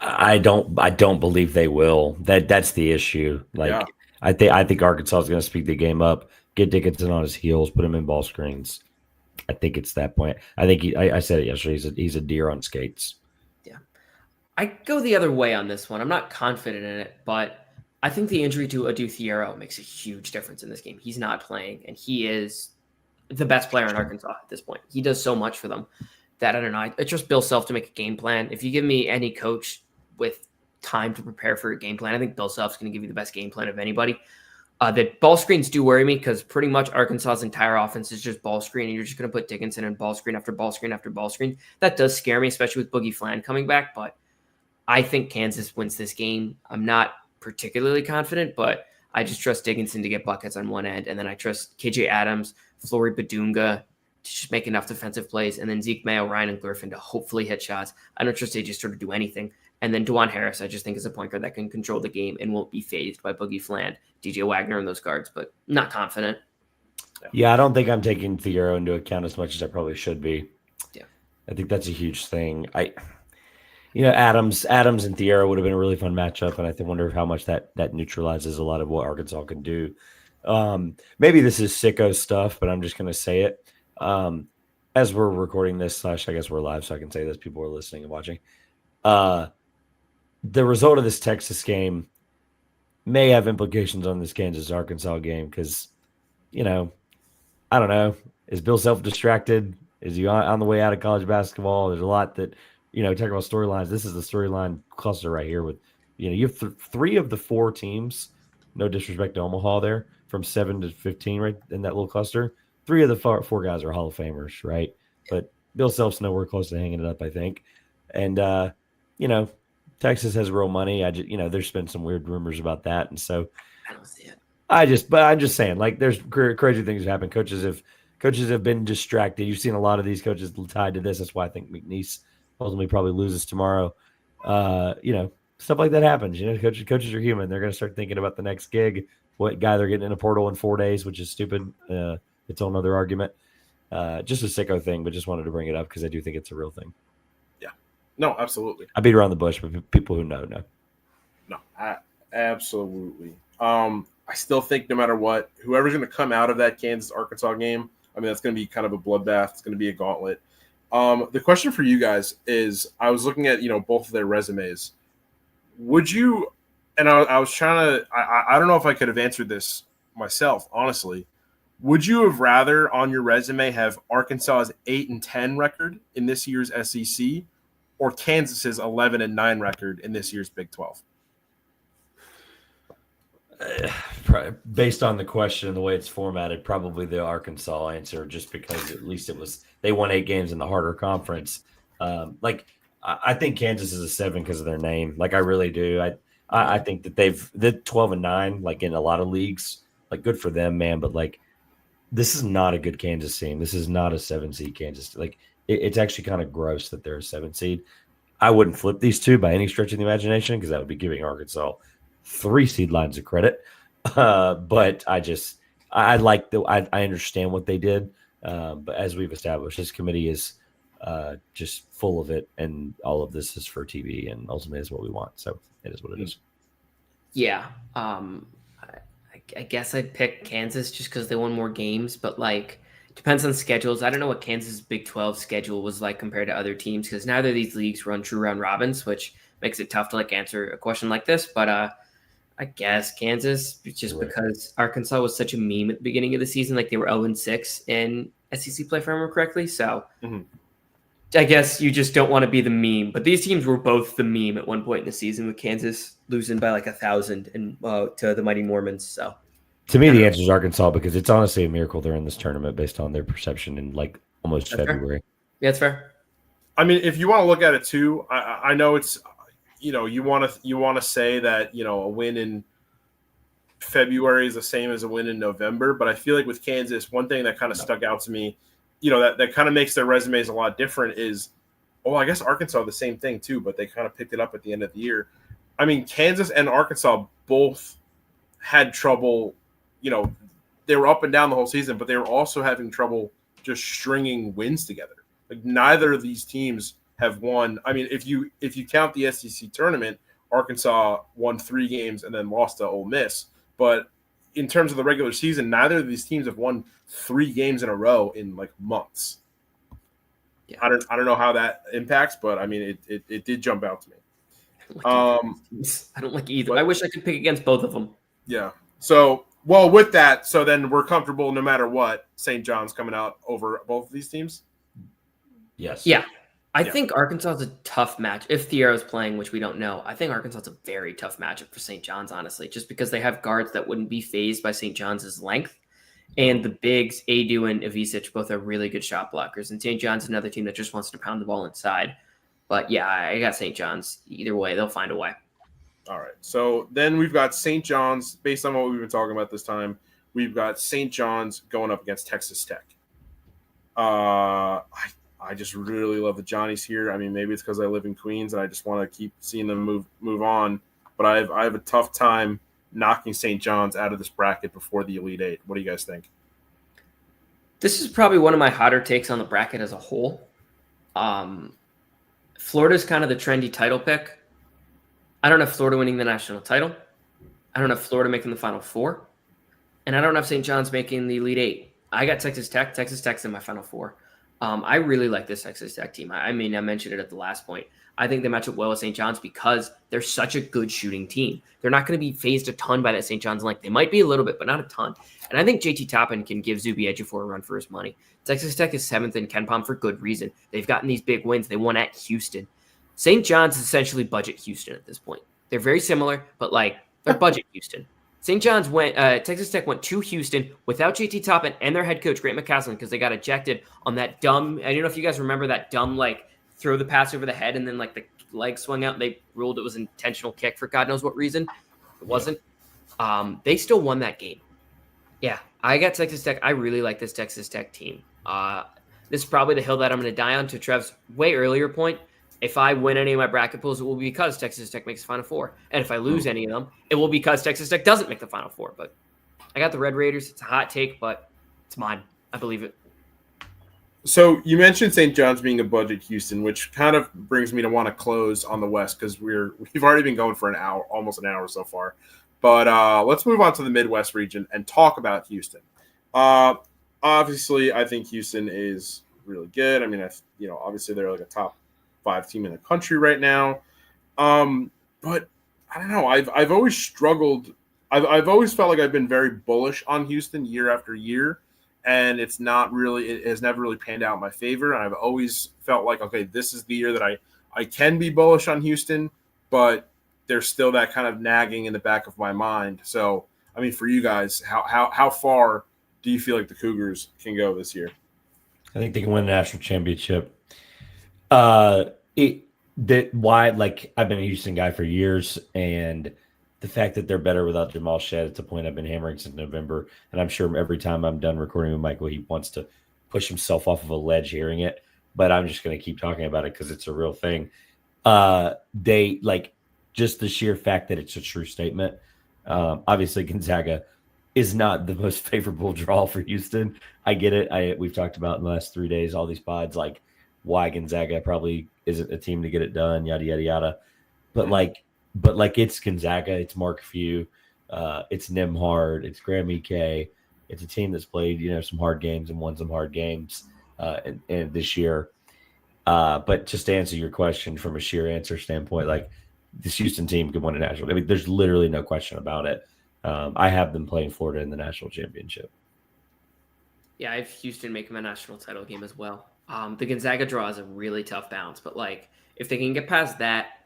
I don't believe they will. That's the issue. I think Arkansas is going to speed the game up, get Dickinson on his heels, put him in ball screens. I think it's that point. I think I said it yesterday. He's a deer on skates. Yeah, I go the other way on this one. I'm not confident in it, but I think the injury to Adu Thiero makes a huge difference in this game. He's not playing, and he is the best player in Arkansas at this point. He does so much for them that I don't know. I trust Bill Self to make a game plan. If you give me any coach with time to prepare for a game plan, I think Bill Self's going to give you the best game plan of anybody. The ball screens do worry me because pretty much Arkansas's entire offense is just ball screen, and you're just going to put Dickinson in ball screen after ball screen after ball screen. That does scare me, especially with Boogie Flan coming back, but I think Kansas wins this game. I'm not particularly confident, but I just trust Dickinson to get buckets on one end, and then I trust KJ Adams, Flory Badunga to just make enough defensive plays, and then Zeke Mayo, Ryan, and Griffin to hopefully hit shots. I don't trust AJ Stewart to do anything. And then DeJuan Harris, I just think is a point guard that can control the game and won't be phased by Boogie Fland, DJ Wagner, and those guards, but not confident. Yeah, I don't think I'm taking Thiero into account as much as I probably should be. Yeah, I think that's a huge thing. Adams and Thiero would have been a really fun matchup, and I wonder how much that neutralizes a lot of what Arkansas can do. Maybe this is sicko stuff, but I'm just going to say it. As we're recording this, / I guess we're live, so I can say this. People are listening and watching. The result of this Texas game may have implications on this Kansas-Arkansas game because, I don't know. Is Bill Self distracted? Is he on the way out of college basketball? There's a lot that, talking about storylines. This is the storyline cluster right here with, you have 3 of the 4 teams, no disrespect to Omaha there, from 7 to 15 right in that little cluster. 3 of the 4 guys are Hall of Famers, right? But Bill Self's nowhere close to hanging it up, I think. And, Texas has real money. There's been some weird rumors about that. And so I don't see it. but I'm just saying, like, there's crazy things that happen. Coaches have been distracted. You've seen a lot of these coaches tied to this. That's why I think McNeese ultimately probably loses tomorrow. Stuff like that happens. Coaches are human. They're going to start thinking about the next gig, what guy they're getting in a portal in 4 days, which is stupid. It's a whole other argument. Just a sicko thing, but just wanted to bring it up because I do think it's a real thing. Yeah. No, absolutely. I beat around the bush, but people who know. No, absolutely. I still think no matter what, whoever's going to come out of that Kansas-Arkansas game, that's going to be kind of a bloodbath. It's going to be a gauntlet. The question for you guys is, I was looking at, both of their resumes. Would you, and I was trying to, I don't know if I could have answered this myself, honestly. Would you have rather on your resume have Arkansas's 8-10 record in this year's SEC or Kansas's 11-9 record in this year's Big 12? Based on the question and the way it's formatted, probably the Arkansas answer, just because at least they won 8 games in the harder conference. I think Kansas is a 7 because of their name. Like, I really do. I think that they're 12-9, like, in a lot of leagues. Like, good for them, man. But, like, this is not a good Kansas team. This is not a 7 seed Kansas. Like, it's actually kind of gross that they're a 7 seed. I wouldn't flip these two by any stretch of the imagination because that would be giving Arkansas 3 seed lines of credit. But I understand what they did. But as we've established, this committee is just full of it, and all of this is for TV, and ultimately is what we want. So it is what it is. Yeah. I guess I'd pick Kansas just because they won more games, but like depends on schedules. I don't know what Kansas Big 12 schedule was like compared to other teams because neither of these leagues run true round robins, which makes it tough to like answer a question like this. But I guess Kansas, just because Arkansas was such a meme at the beginning of the season, like they were 0-6 in SEC play, if I remember correctly. So I guess you just don't want to be the meme. But these teams were both the meme at one point in the season, with Kansas losing by like 1,000 and to the Mighty Mormons. So to me, the answer is Arkansas because it's honestly a miracle they're in this tournament based on their perception in like almost February. Fair. Yeah, it's fair. If you want to look at it too, I know it's. You want to say that a win in February is the same as a win in November, but I feel like with Kansas, one thing that kind of stuck out to me, that kind of makes their resumes a lot different is, I guess Arkansas the same thing too, but they kind of picked it up at the end of the year. Kansas and Arkansas both had trouble. They were up and down the whole season, but they were also having trouble just stringing wins together. Like neither of these teams have won. If you count the SEC tournament, Arkansas won 3 games and then lost to Ole Miss. But in terms of the regular season, neither of these teams have won 3 games in a row in like months. Yeah. I don't know how that impacts, but it did jump out to me. I don't like either. I wish I could pick against both of them. Yeah. So, with that, then we're comfortable no matter what. St. John's coming out over both of these teams. Yes. Yeah. I think Arkansas is a tough match. If Thiero's playing, which we don't know, I think Arkansas is a very tough matchup for St. John's, honestly, just because they have guards that wouldn't be phased by St. John's length. And the bigs, Adu and Ivisic, both are really good shot blockers. And St. John's is another team that just wants to pound the ball inside. But yeah, I got St. John's. Either way, they'll find a way. All right. So then we've got St. John's, based on what we've been talking about this time. we've got St. John's going up against Texas Tech. I just really love the Johnnies here. I mean, maybe it's because I live in Queens and I just want to keep seeing them move on. But I have a tough time knocking St. John's out of this bracket before the Elite Eight. What do you guys think? This is probably one of my hotter takes on the bracket as a whole. Florida's kind of the trendy title pick. I don't have Florida winning the national title. I don't have Florida making the Final Four. And I don't have St. John's making the Elite Eight. I got Texas Tech. Texas Tech's in my Final Four. I really like this Texas Tech team. I mean, I mentioned it at the last point. I think they match up well with St. John's because they're such a good shooting team. They're not going to be phased a ton by that St. John's length. They might be a little bit, but not a ton. And I think JT Toppin can give Zuby Ejiofor a run for his money. Texas Tech is 7th in KenPom for good reason. They've gotten these big wins. They won at Houston. St. John's is essentially budget Houston at this point. They're very similar, but they're budget Houston. St. John's Texas Tech went to Houston without JT Toppin and their head coach, Grant McCaslin, because they got ejected on that dumb, I don't know if you guys remember that dumb, throw the pass over the head and then the leg swung out and they ruled it was an intentional kick for God knows what reason. It wasn't. They still won that game. Yeah, I got Texas Tech. I really like this Texas Tech team. This is probably the hill that I'm going to die on. To Trev's way earlier point, if I win any of my bracket pools, it will be because Texas Tech makes the Final Four. And if I lose any of them, it will be because Texas Tech doesn't make the Final Four. But I got the Red Raiders. It's a hot take, but it's mine. I believe it. So you mentioned St. John's being a budget Houston, which kind of brings me to want to close on the West because we've already been going for an hour, almost an hour so far. But let's move on to the Midwest region and talk about Houston. Obviously, I think Houston is really good. I mean, obviously they're a top 5 team in the country right now. But I don't know. I've always struggled. I've always felt like I've been very bullish on Houston year after year. And it has never really panned out in my favor. And I've always felt like, okay, this is the year that I can be bullish on Houston, but there's still that kind of nagging in the back of my mind. So, I mean, for you guys, how far do you feel like the Cougars can go this year? I think they can win a national championship. I've been a Houston guy for years, and the fact that they're better without Jamal Shead, it's a point I've been hammering since November. And I'm sure every time I'm done recording with Michael, he wants to push himself off of a ledge hearing it. But I'm just going to keep talking about it because it's a real thing. Just the sheer fact that it's a true statement. Obviously, Gonzaga is not the most favorable draw for Houston. I get it. We've talked about in the last 3 days, all these pods, why Gonzaga probably isn't a team to get it done, yada, yada, yada. But it's Gonzaga, it's Mark Few, it's Nembhard, it's Graham Ike. It's a team that's played, some hard games and won some hard games and this year. But just to answer your question from a sheer answer standpoint, this Houston team could win a national. I mean, there's literally no question about it. I have them playing Florida in the national championship. Yeah, I have Houston making a national title game as well. The Gonzaga draw is a really tough bounce, but if they can get past that,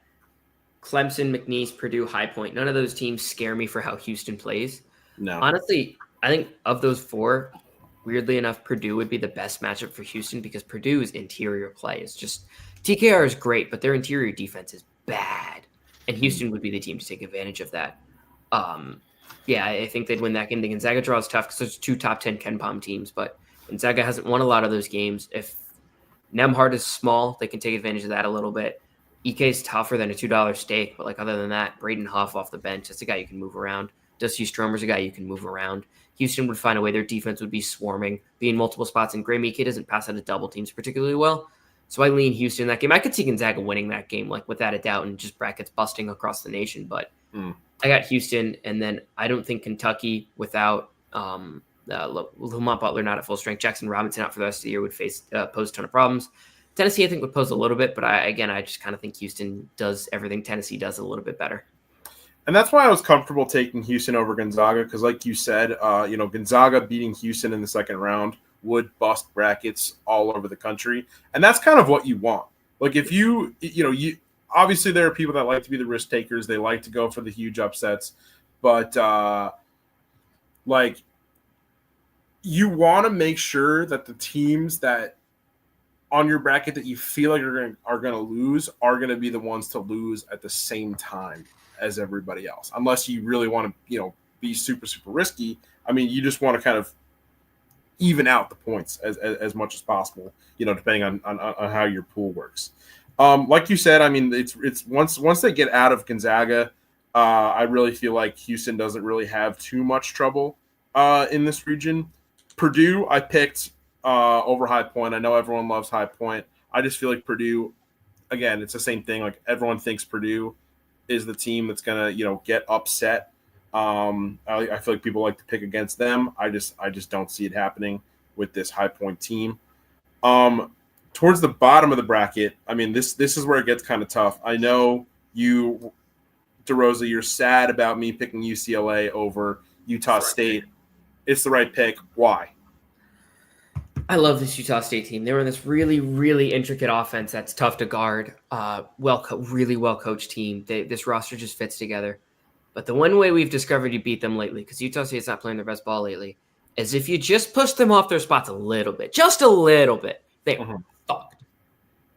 Clemson, McNeese, Purdue, High Point, none of those teams scare me for how Houston plays. No. Honestly, I think of those 4, weirdly enough, Purdue would be the best matchup for Houston because Purdue's interior play is just – TKR is great, but their interior defense is bad. And Houston would be the team to take advantage of that. I think they'd win that game. The Gonzaga draw is tough because there's 2 top 10 KenPom teams, but Gonzaga hasn't won a lot of those games. If Nembhard is small, they can take advantage of that a little bit. Ike is tougher than a $2 stake, but other than that, Braden Huff off the bench, that's a guy you can move around. Dusty Stromer's a guy you can move around. Houston would find a way. Their defense would be swarming, be in multiple spots, and Graham Ike doesn't pass out of double teams particularly well. So I lean Houston in that game. I could see Gonzaga winning that game, without a doubt, and just brackets busting across the nation. But I got Houston, and then I don't think Kentucky without Lamont Butler not at full strength, Jackson Robinson out for the rest of the year would pose a ton of problems. Tennessee, I think, would pose a little bit, but I just kind of think Houston does everything Tennessee does a little bit better. And that's why I was comfortable taking Houston over Gonzaga because, like you said, Gonzaga beating Houston in the second round would bust brackets all over the country, and that's kind of what you want. If you obviously there are people that like to be the risk takers; they like to go for the huge upsets, but you want to make sure that the teams that on your bracket that you feel like are going to lose are going to be the ones to lose at the same time as everybody else, unless you really want to, be super, super risky. I mean, you just want to kind of even out the points as much as possible, depending on how your pool works. Like you said, I mean, it's once they get out of Gonzaga, I really feel like Houston doesn't really have too much trouble in this region. Purdue, I picked over High Point. I know everyone loves High Point. I just feel like Purdue, again, it's the same thing. Like everyone thinks Purdue is the team that's gonna, get upset. I feel like people like to pick against them. I just don't see it happening with this High Point team. Towards the bottom of the bracket, I mean, this is where it gets kind of tough. I know you, DeRosa, you're sad about me picking UCLA over Utah State. It's the right pick. Why? I love this Utah State team. They were in this really, really intricate offense that's tough to guard. Really well coached team. This roster just fits together. But the one way we've discovered you beat them lately, because Utah State's not playing their best ball lately, is if you just push them off their spots a little bit, just a little bit, they fucked.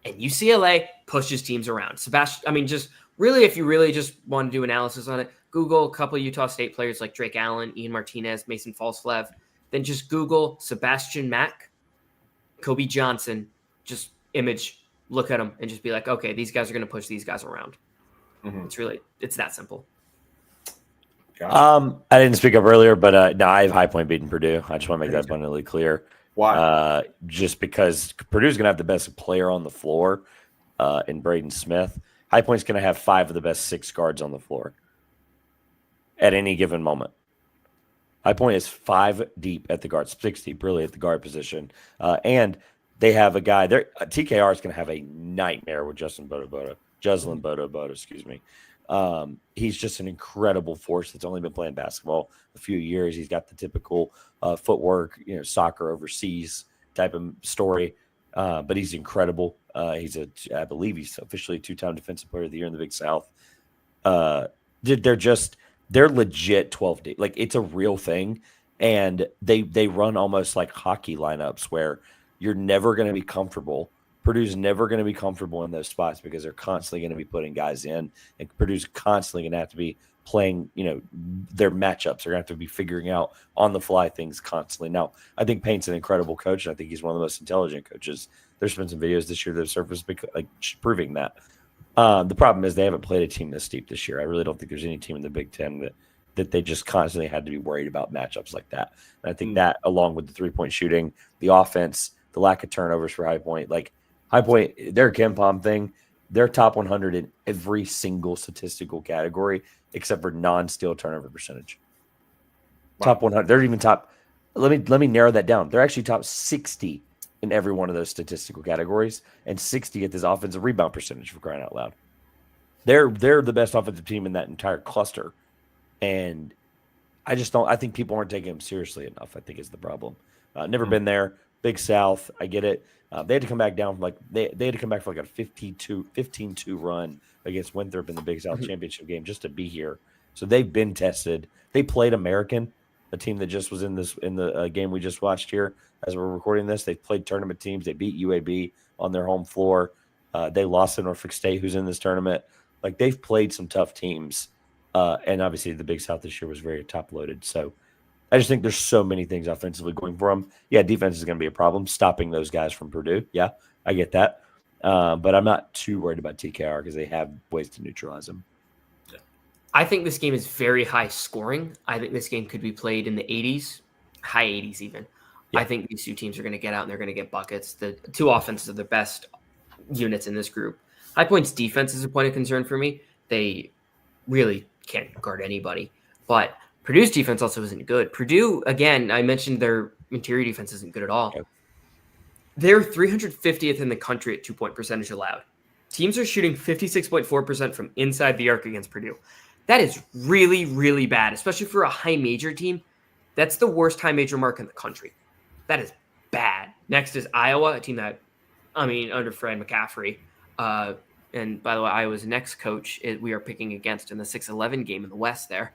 And UCLA pushes teams around. If you really just want to do analysis on it, Google a couple of Utah State players like Drake Allen, Ian Martinez, Mason Falslev. Then just Google Sebastian Mack, Kobe Johnson, just look at them and just be like, okay, these guys are going to push these guys around. It's that simple. Gotcha. I didn't speak up earlier, but no, I have High Point beating Purdue. I just want to make that abundantly clear. Why? Just because Purdue's going to have the best player on the floor in Braden Smith. High Point's going to have 5 of the best 6 guards on the floor at any given moment. High Point is 5 deep at the guard, 6 deep really at the guard position. And they have a guy there. TKR is going to have a nightmare with Jocelyn Bodo, excuse me. He's just an incredible force that's only been playing basketball a few years. He's got the typical footwork, soccer overseas type of story, but he's incredible. I believe he's officially a 2-time Defensive Player of the Year in the Big South. They're legit 12 deep. Like, it's a real thing, and they run almost like hockey lineups where you're never going to be comfortable. Purdue's never going to be comfortable in those spots because they're constantly going to be putting guys in, and Purdue's constantly going to have to be playing, their matchups. They're going to have to be figuring out on the fly things constantly. Now, I think Payne's an incredible coach, and I think he's one of the most intelligent coaches. There's been some videos this year that have surfaced proving that. The problem is they haven't played a team this deep this year. I really don't think there's any team in the Big Ten that they just constantly had to be worried about matchups like that. And I think that, along with the 3-point shooting, the offense, the lack of turnovers for High Point, High Point, their KenPom thing, they're top 100 in every single statistical category except for non-steal turnover percentage. Wow. Top 100. They're even top. Let me narrow that down. They're actually top 60 in every one of those statistical categories, and 60 at this offensive rebound percentage, for crying out loud. They're the best offensive team in that entire cluster, and I think people aren't taking them seriously enough, I think, is the problem. Never been there. Big South, I get it. They had to come back down from they had to come back for a 15-2 run against Winthrop in the Big South championship game just to be here. So they've been tested. They played American, a team that just was in the game we just watched here as we're recording this. They played tournament teams. They beat UAB on their home floor. They lost to Norfolk State, who's in this tournament. They've played some tough teams, and obviously the Big South this year was very top loaded. So I just think there's so many things offensively going for them. Yeah, defense is going to be a problem, stopping those guys from Purdue. Yeah, I get that. But I'm not too worried about TKR because they have ways to neutralize them. I think this game is very high scoring. I think this game could be played in the 80s, high 80s even. Yeah. I think these two teams are going to get out and they're going to get buckets. The two offenses are the best units in this group. High Point's defense is a point of concern for me. They really can't guard anybody. But Purdue's defense also isn't good. Purdue, again, I mentioned their interior defense isn't good at all. Yep. They're 350th in the country at 2-point percentage allowed. Teams are shooting 56.4% from inside the arc against Purdue. That is really, really bad, especially for a high major team. That's the worst high major mark in the country. That is bad. Next is Iowa, a team that, under Fred McCaffrey. And by the way, Iowa's next coach we are picking against in the 6-11 game in the West there.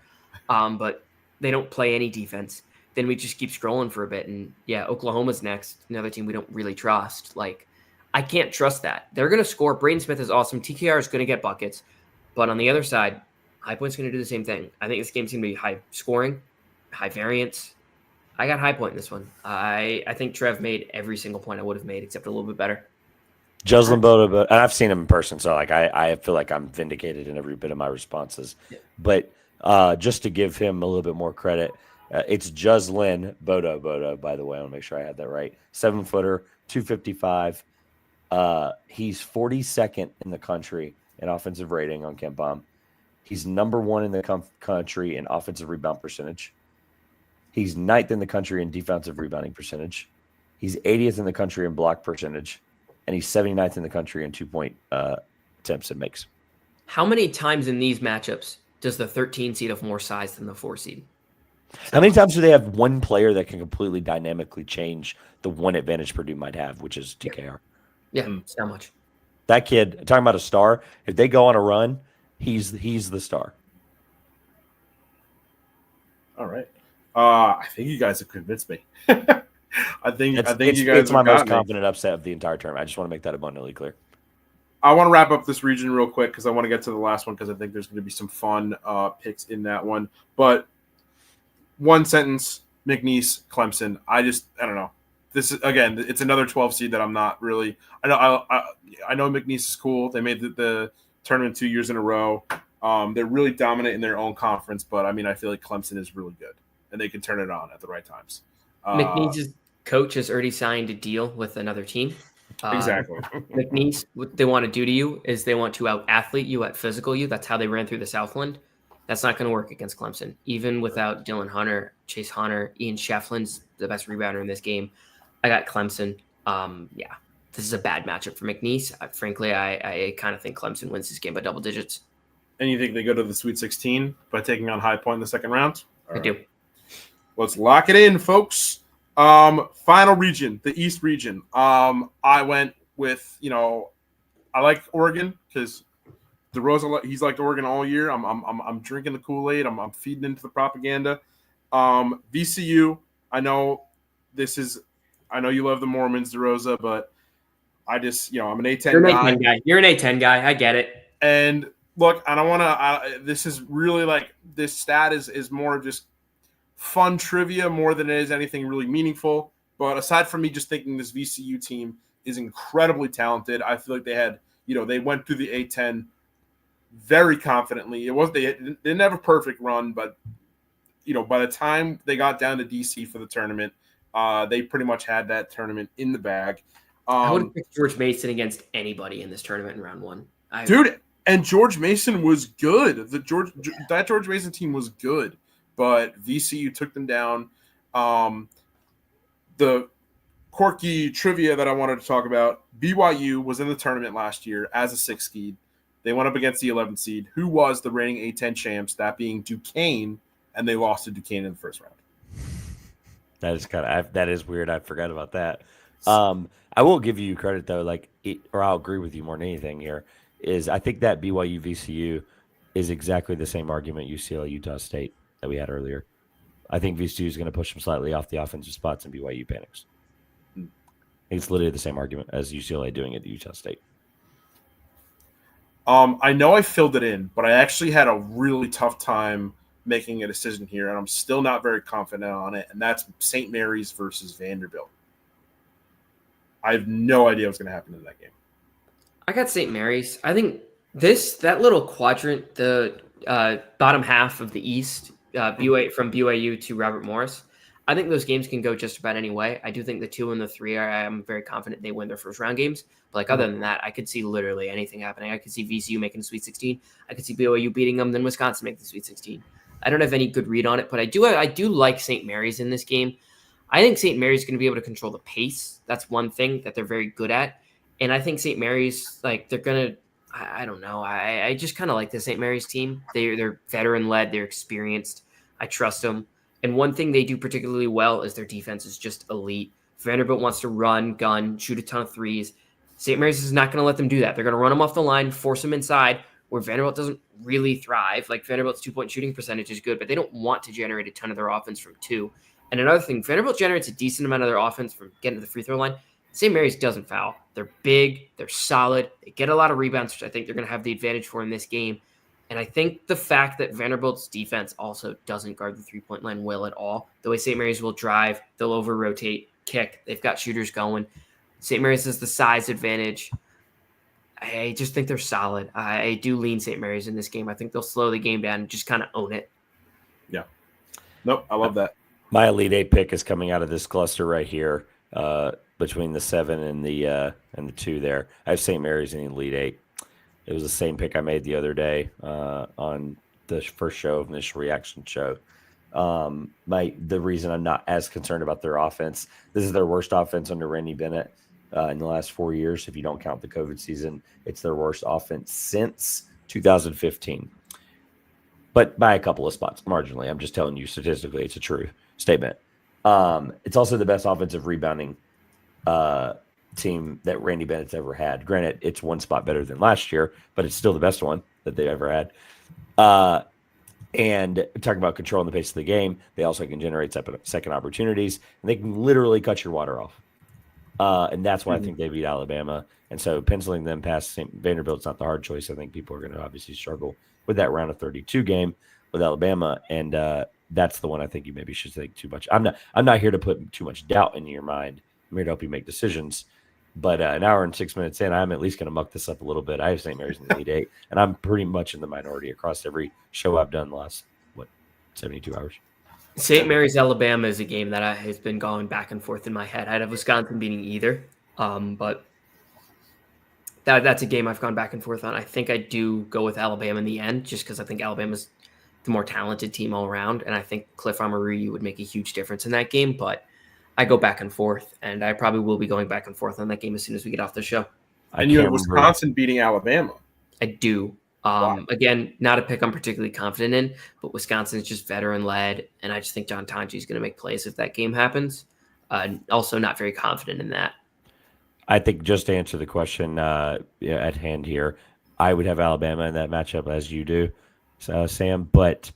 But they don't play any defense. Then we just keep scrolling for a bit. And yeah, Oklahoma's next, another team we don't really trust. I can't trust that. They're going to score. Braden Smith is awesome. TKR is going to get buckets. But on the other side, High Point's going to do the same thing. I think this game's going to be high scoring, high variance. I got High Point in this one. I think Trev made every single point I would have made, except a little bit better. Joslin Boda, and I've seen him in person, so like I feel like I'm vindicated in every bit of my responses. Yeah. But just to give him a little bit more credit, it's Joslin Boda, by the way. I want to make sure I had that right. 7-footer, 255. He's 42nd in the country in offensive rating on KenPom. He's number 1 in the country in offensive rebound percentage. He's 9th in the country in defensive rebounding percentage. He's 80th in the country in block percentage. And he's 79th in the country in 2-point attempts and makes. How many times in these matchups does the 13 seed have more size than the 4 seed? How many times do they have one player that can completely dynamically change the one advantage Purdue might have, which is TKR? Yeah, it's not much. That kid, talking about a star, if they go on a run, he's the star. All right. I think you guys have convinced me. I think you guys. It's my most confident upset of the entire term. I just want to make that abundantly clear. I want to wrap up this region real quick because I want to get to the last one because I think there's going to be some fun picks in that one. But one sentence: McNeese, Clemson. I don't know. This is again. It's another 12 seed that I'm not really. I know McNeese is cool. They made the tournament 2 years in a row. They're really dominant in their own conference, but I mean, I feel like Clemson is really good and they can turn it on at the right times. McNeese's coach has already signed a deal with another team. Exactly. McNeese, what they want to do to you is they want to out-athlete you, out-physical you. That's how they ran through the Southland. That's not going to work against Clemson. Even without Dylan Hunter, Chase Hunter, Ian Shefflin's the best rebounder in this game. I got Clemson. This is a bad matchup for McNeese. Frankly, I kind of think Clemson wins this game by double digits. And you think they go to the Sweet 16 by taking on High Point in the second round? I do. Let's lock it in, folks. Final region, the East region. I went with, I like Oregon because DeRosa, he's liked Oregon all year. I'm drinking the Kool-Aid. I'm feeding into the propaganda. VCU, I know you love the Mormons, DeRosa, but I'm an A10 guy. You're an A10 guy. I get it. And look, I don't want to. This is really like this stat is more just fun trivia more than it is anything really meaningful. But aside from me just thinking this VCU team is incredibly talented, I feel like they had, they went through the A10 very confidently. They didn't have a perfect run, but by the time they got down to DC for the tournament, they pretty much had that tournament in the bag. I would have picked George Mason against anybody in this tournament in round one. And George Mason was good. That George Mason team was good, but VCU took them down. The quirky trivia that I wanted to talk about: BYU was in the tournament last year as a 6th seed. They went up against the 11th seed, who was the reigning A10 champs, that being Duquesne, and they lost to Duquesne in the first round. That is weird. I forgot about that. I will give you credit though, or I'll agree with you more than anything here. Is I think that BYU VCU is exactly the same argument UCLA Utah State that we had earlier. I think VCU is going to push them slightly off the offensive spots and BYU panics. It's literally the same argument as UCLA doing it to Utah State. I know I filled it in, but I actually had a really tough time making a decision here, and I'm still not very confident on it, and that's St. Mary's versus Vanderbilt. I have no idea what's going to happen in that game. I got St. Mary's. I think that little quadrant, the bottom half of the East, from BYU to Robert Morris, I think those games can go just about any way. I do think the 2 and the 3 I'm very confident they win their first round games. But other than that, I could see literally anything happening. I could see VCU making the Sweet 16. I could see BYU beating them, then Wisconsin make the Sweet 16. I don't have any good read on it, but I do like St. Mary's in this game. I think St. Mary's going to be able to control the pace. That's one thing that they're very good at. And I think St. Mary's, they're going to, I don't know. I just kind of like the St. Mary's team. They're veteran-led. They're experienced. I trust them. And one thing they do particularly well is their defense is just elite. Vanderbilt wants to run, gun, shoot a ton of threes. St. Mary's is not going to let them do that. They're going to run them off the line, force them inside, where Vanderbilt doesn't really thrive. Vanderbilt's 2-point shooting percentage is good, but they don't want to generate a ton of their offense from 2. And another thing, Vanderbilt generates a decent amount of their offense from getting to the free throw line. St. Mary's doesn't foul. They're big. They're solid. They get a lot of rebounds, which I think they're going to have the advantage for in this game. And I think the fact that Vanderbilt's defense also doesn't guard the three-point line well at all, the way St. Mary's will drive, they'll over-rotate, kick. They've got shooters going. St. Mary's has the size advantage. I just think they're solid. I do lean St. Mary's in this game. I think they'll slow the game down and just kind of own it. Yeah. Nope, I love that. My Elite Eight pick is coming out of this cluster right here, between the 7 and the 2 there. I have St. Mary's in the Elite Eight. It was the same pick I made the other day on the first show of Initial Reaction show. The reason I'm not as concerned about their offense, this is their worst offense under Randy Bennett in the last 4 years. If you don't count the COVID season, it's their worst offense since 2015. But by a couple of spots, marginally. I'm just telling you statistically, it's a true statement. It's also the best offensive rebounding team that Randy Bennett's ever had. Granted, it's one spot better than last year, but it's still the best one that they ever had. And talking about controlling the pace of the game, they also can generate second opportunities, and they can literally cut your water off. And that's why I think they beat Alabama. And so penciling them past Vanderbilt's not the hard choice. I think people are going to obviously struggle with that round of 32 game with Alabama, and that's the one I think you maybe should think too much. I'm not here to put too much doubt into your mind. I'm here to help you make decisions. But an hour and 6 minutes in, I'm at least going to muck this up a little bit. I have St. Mary's in the Elite Eight, and I'm pretty much in the minority across every show I've done the last, 72 hours. St. Mary's Alabama is a game that has been going back and forth in my head. I'd have Wisconsin beating either, but that's a game I've gone back and forth on. I think I do go with Alabama in the end, just because I think Alabama's the more talented team all around, and I think Cliff Omoruyi would make a huge difference in that game, but I go back and forth, and I probably will be going back and forth on that game as soon as we get off the show. And you have Wisconsin beating Alabama. I do. Wow. Again, not a pick I'm particularly confident in, but Wisconsin is just veteran-led, and I just think John Tonji is going to make plays if that game happens. Also not very confident in that. I think just to answer the question at hand here, I would have Alabama in that matchup as you do, Sam, but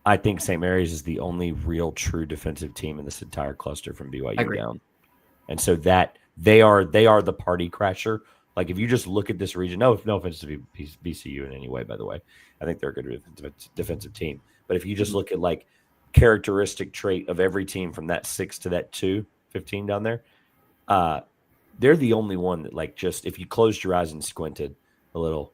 I think St. Mary's is the only real true defensive team in this entire cluster from BYU down. And so that they are the party crasher. Like if you just look at this region, no offense to BCU in any way, by the way, I think they're a good defensive team. But if you just look at like characteristic trait of every team from that 6 to that 15 down there, they're the only one that like just if you closed your eyes and squinted a little,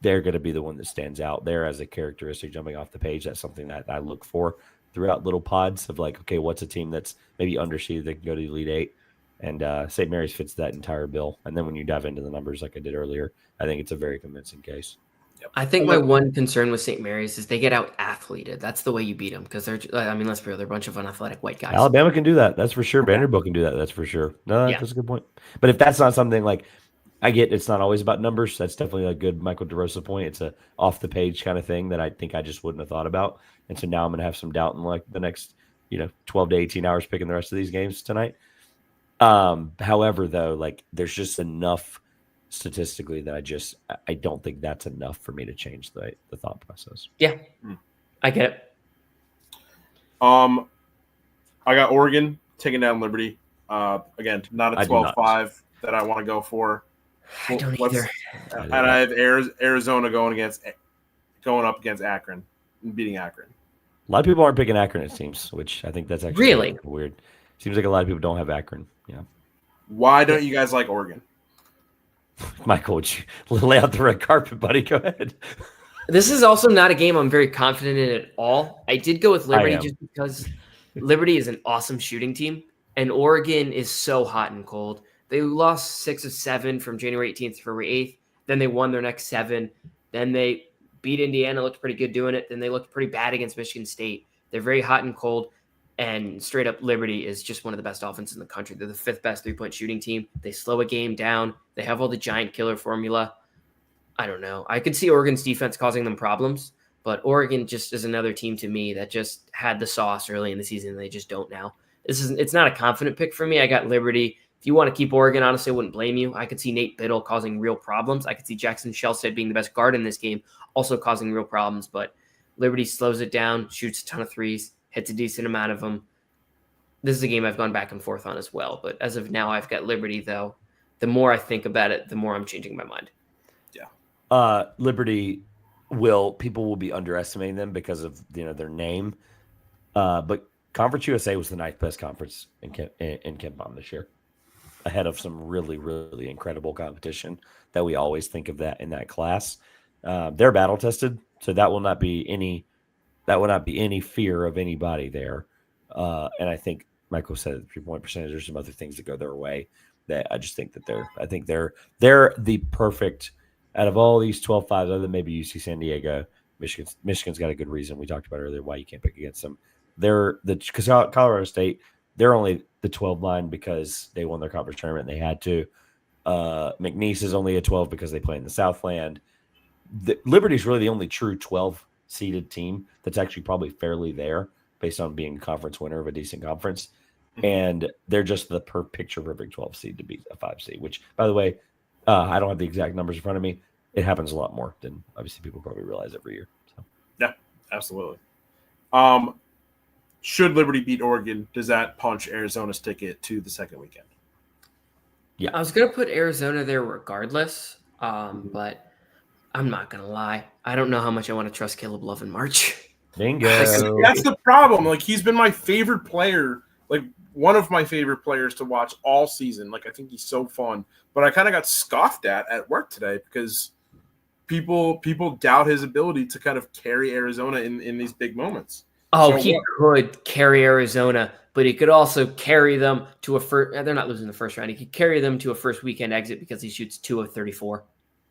they're going to be the one that stands out there as a characteristic jumping off the page. That's something that I look for throughout little pods of like, okay, what's a team that's maybe underseeded that can go to the Elite Eight? And St. Mary's fits that entire bill. And then when you dive into the numbers like I did earlier, I think it's a very convincing case. Yep. I think my one concern with St. Mary's is they get out athleted. That's the way you beat them because let's be real, they're a bunch of unathletic white guys. Alabama can do that. That's for sure. Vanderbilt can do that. That's for sure. No, that's a good point. But if that's not something like I get, it's not always about numbers. That's definitely a good Michael DeRosa point. It's a off the page kind of thing that I think I just wouldn't have thought about. And so now I'm going to have some doubt in like the next, 12 to 18 hours picking the rest of these games tonight. However, though, like there's just enough statistically that I don't think that's enough for me to change the thought process. Yeah, I get it. I got Oregon taking down Liberty. Again, not a 12-5 that I want to go for. I don't either. And I have Arizona going up against Akron and beating Akron. A lot of people aren't picking Akron, it seems, which I think that's actually really weird. Seems like a lot of people don't have Akron. Yeah. Why don't you guys like Oregon? Michael, would you lay out the red carpet, buddy? Go ahead. This is also not a game I'm very confident in at all. I did go with Liberty just because Liberty is an awesome shooting team, and Oregon is so hot and cold. They lost 6 of 7 from January 18th to February 8th. Then they won their next 7. Then they beat Indiana, looked pretty good doing it. Then they looked pretty bad against Michigan State. They're very hot and cold. And straight up, Liberty is just one of the best offenses in the country. They're the 5th best three-point shooting team. They slow a game down. They have all the giant killer formula. I don't know. I could see Oregon's defense causing them problems, but Oregon just is another team to me that just had the sauce early in the season. And they just don't now. It's not a confident pick for me. I got Liberty. If you want to keep Oregon, honestly, I wouldn't blame you. I could see Nate Biddle causing real problems. I could see Jackson Shellstead being the best guard in this game, also causing real problems. But Liberty slows it down, shoots a ton of threes, hits a decent amount of them. This is a game I've gone back and forth on as well. But as of now, I've got Liberty, though. The more I think about it, the more I'm changing my mind. Liberty, people will be underestimating them because of their name. But Conference USA was the ninth best conference in KenPom this year, ahead of some really, really incredible competition that we always think of that in that class. They're battle tested, so that will not be any fear of anybody there. And I think Michael said 3-point percentage. There's some other things that go their way that I just think that they're the perfect out of all these 12-5s, other than maybe UC San Diego. Michigan's got a good reason we talked about earlier why you can't pick against them. Because Colorado State, they're only the 12-9 because they won their conference tournament and they had to. McNeese is only a 12 because they play in the Southland. Liberty's really the only true 12-seeded team that's actually probably fairly there based on being a conference winner of a decent conference. And they're just the picture perfect 12 seed to beat a 5 seed, which, by the way, I don't have the exact numbers in front of me. It happens a lot more than obviously people probably realize every year. So. Yeah, absolutely. Should Liberty beat Oregon, does that punch Arizona's ticket to the second weekend? Yeah, I was going to put Arizona there regardless, but I'm not going to lie. I don't know how much I want to trust Caleb Love in March. Bingo. That's the problem. Like, he's been my favorite player, like one of my favorite players to watch all season. Like, I think he's so fun. But I kind of got scoffed at work today because people doubt his ability to kind of carry Arizona in these big moments. Oh, so he could carry Arizona, but he could also carry them to a first. They're not losing the first round. He could carry them to a first weekend exit because he shoots 2 of 34.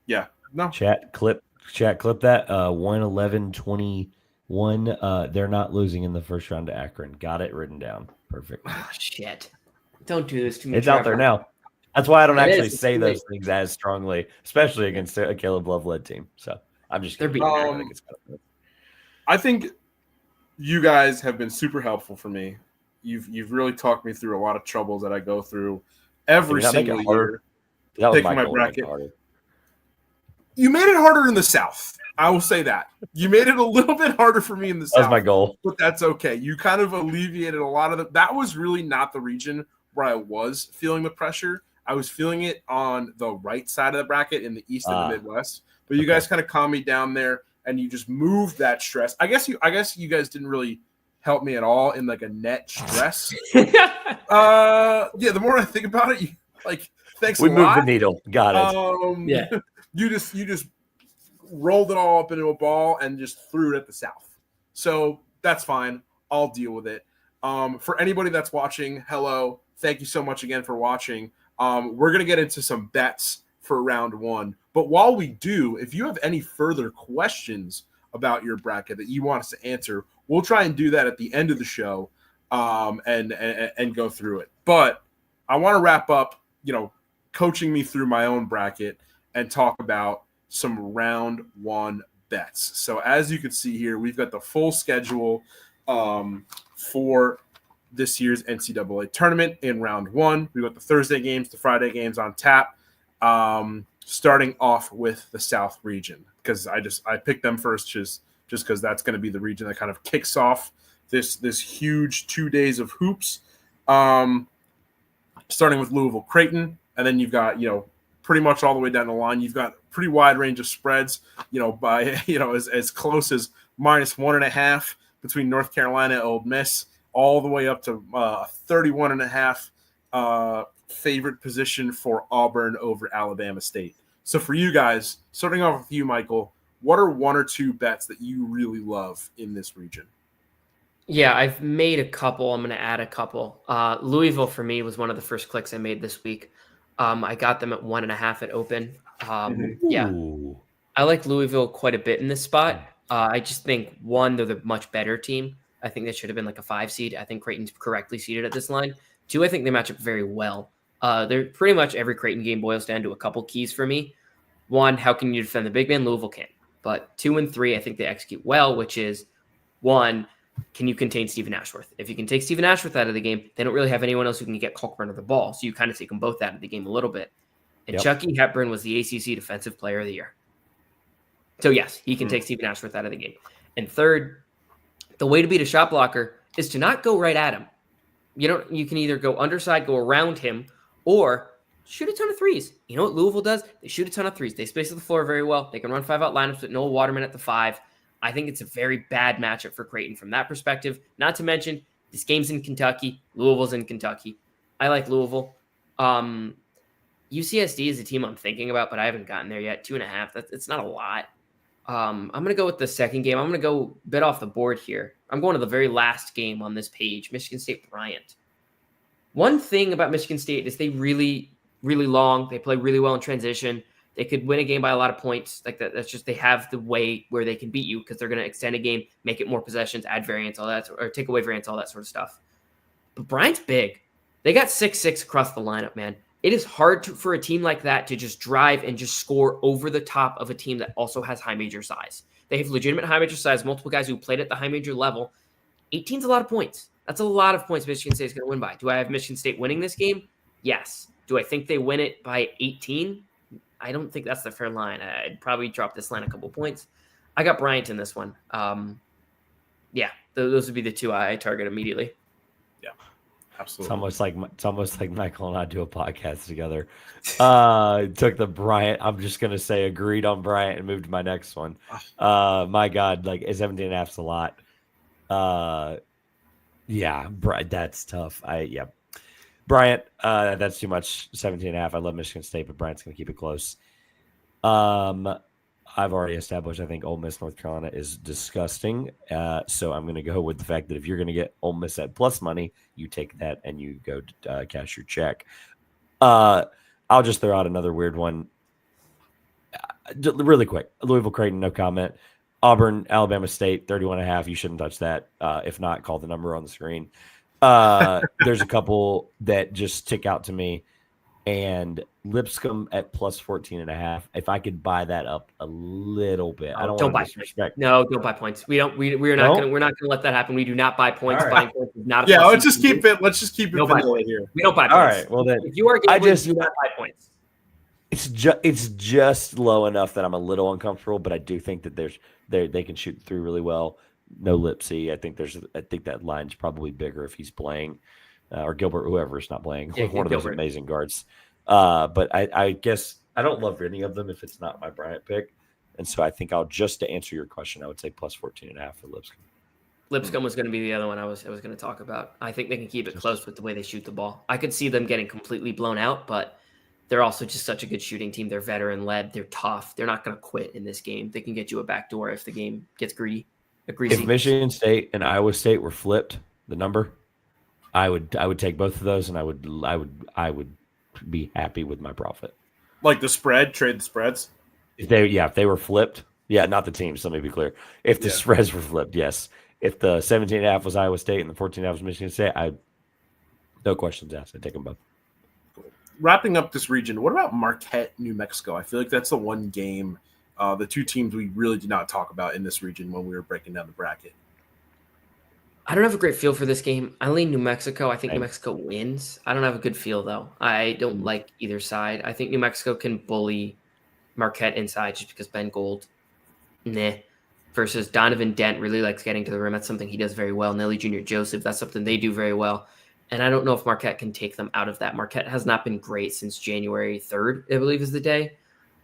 Yeah. No. Chat clip that. 111-21. They're not losing in the first round to Akron. Got it written down. Perfect. Oh, shit. Don't do this to me. It's Trevor. Out there now. That's why I don't actually say those things as strongly, especially against a Caleb Love-led team. So I'm just kidding. I think you guys have been super helpful for me. You've really talked me through a lot of troubles that I go through every single year. Picking my bracket. You made it harder in the South. I will say that. You made it a little bit harder for me in the South. That was my goal. But that's okay. You kind of alleviated a lot of that was really not the region where I was feeling the pressure. I was feeling it on the right side of the bracket in the East and the Midwest. But you guys kind of calmed me down there, and you just moved that stress. I guess you guys didn't really help me at all in like a net stress. The more I think about it, thanks. We a moved lot. The needle. Got it. Yeah. You just rolled it all up into a ball and just threw it at the South. So that's fine. I'll deal with it. For anybody that's watching, hello. Thank you so much again for watching. We're going to get into some bets for round one. But while we do, if you have any further questions about your bracket that you want us to answer, we'll try and do that at the end of the show and go through it. But I want to wrap up, coaching me through my own bracket and talk about some round one bets. So as you can see here, we've got the full schedule for this year's NCAA tournament in round one. We've got the Thursday games, the Friday games on tap, starting off with the South region because I picked them first just because that's going to be the region that kind of kicks off this huge 2 days of hoops, starting with Louisville Creighton, and then you've got pretty much all the way down the line. You've got a pretty wide range of spreads, by as close as -1.5 between North Carolina and Ole Miss, all the way up to 31.5 favorite position for Auburn over Alabama State. So for you guys, starting off with you, Michael, what are one or two bets that you really love in this region? Yeah, I've made a couple. I'm going to add a couple. Louisville for me was one of the first clicks I made this week. I got them at 1.5 at open. Yeah, I like Louisville quite a bit in this spot. I just think, one, they're the much better team. I think they should have been like a 5 seed. I think Creighton's correctly seeded at this line. 2, I think they match up very well. They're pretty much every Creighton game boils down to a couple keys for me. 1, how can you defend the big man? Louisville can. But 2 and 3, I think they execute well, which is 1, can you contain Stephen Ashworth? If you can take Stephen Ashworth out of the game, they don't really have anyone else who can get Colburn of the ball. So you kind of take them both out of the game a little bit. And Chucky Hepburn was the ACC Defensive Player of the Year. So yes, he can take Stephen Ashworth out of the game. And 3rd, the way to beat a shot blocker is to not go right at him. You can either go underside, go around him, or shoot a ton of threes. You know what Louisville does? They shoot a ton of threes. They space the floor very well. They can run 5-out lineups with Noah Waterman at the 5. I think it's a very bad matchup for Creighton from that perspective. Not to mention, this game's in Kentucky. Louisville's in Kentucky. I like Louisville. UCSD is a team I'm thinking about, but I haven't gotten there yet. 2.5. It's not a lot. I'm going to go with the second game. I'm going to go a bit off the board here. I'm going to the very last game on this page, Michigan State Bryant. One thing about Michigan State is they really, really long. They play really well in transition. They could win a game by a lot of points. Like that. That's just they have the way where they can beat you because they're going to extend a game, make it more possessions, add variance, all that, or take away variance, all that sort of stuff. But Bryant's big. They got 6'6" across the lineup, man. It is hard for a team like that to just drive and just score over the top of a team that also has high major size. They have legitimate high major size, multiple guys who played at the high major level. 18's a lot of points. That's a lot of points Michigan State is going to win by. Do I have Michigan State winning this game? Yes. Do I think they win it by 18? I don't think that's the fair line. I'd probably drop this line a couple points. I got Bryant in this one. Those would be the two I target immediately. Yeah. Absolutely. It's almost like Michael and I do a podcast together. Took the Bryant. I'm just gonna say agreed on Bryant and moved to my next one. My God, like 17.5's a lot. That's tough. Bryant. That's too much. 17.5. I love Michigan State, but Bryant's gonna keep it close. I've already established I think Ole Miss North Carolina is disgusting. So I'm going to go with the fact that if you're going to get Ole Miss at plus money, you take that and you go to cash your check. I'll just throw out another weird one. Really quick. Louisville Creighton, no comment. Auburn, Alabama State, 31.5. You shouldn't touch that. If not, call the number on the screen. There's a couple that just stick out to me. And Lipscomb at plus 14.5. If I could buy that up a little bit, I don't want to disrespect. No, don't buy points. We're not going to let that happen. We do not buy points. Right. Buying points is not. Let's just keep it vanilla here. We don't buy points. All right. Well then, if you are gambling, do not buy points. It's just low enough that I'm a little uncomfortable, but I do think that they can shoot through really well. No Lipsy. I think that line's probably bigger if he's playing. Or Gilbert, whoever is not playing, one of those amazing guards. But I guess I don't love any of them if it's not my Bryant pick. And so I think to answer your question, I would say plus 14.5 for Lipscomb. Lipscomb was going to be the other one I was going to talk about. I think they can keep it close with the way they shoot the ball. I could see them getting completely blown out, but they're also just such a good shooting team. They're veteran-led. They're tough. They're not going to quit in this game. They can get you a backdoor if the game gets greasy. If Michigan State and Iowa State were flipped, the number, I would take both of those, and I would be happy with my profit. Like the spread, trade the spreads. If they were flipped, not the teams. Let me be clear. If the spreads were flipped, yes. If the 17.5 was Iowa State and the 14.5 was Michigan State, no questions asked. I'd take them both. Wrapping up this region, what about Marquette, New Mexico? I feel like that's the one game, the two teams we really did not talk about in this region when we were breaking down the bracket. I don't have a great feel for this game. I lean New Mexico. I think New Mexico wins. I don't have a good feel, though. I don't like either side. I think New Mexico can bully Marquette inside just because Ben Gold, versus Donovan Dent really likes getting to the rim. That's something he does very well. Nelly Jr. Joseph, that's something they do very well. And I don't know if Marquette can take them out of that. Marquette has not been great since January 3rd, I believe is the day.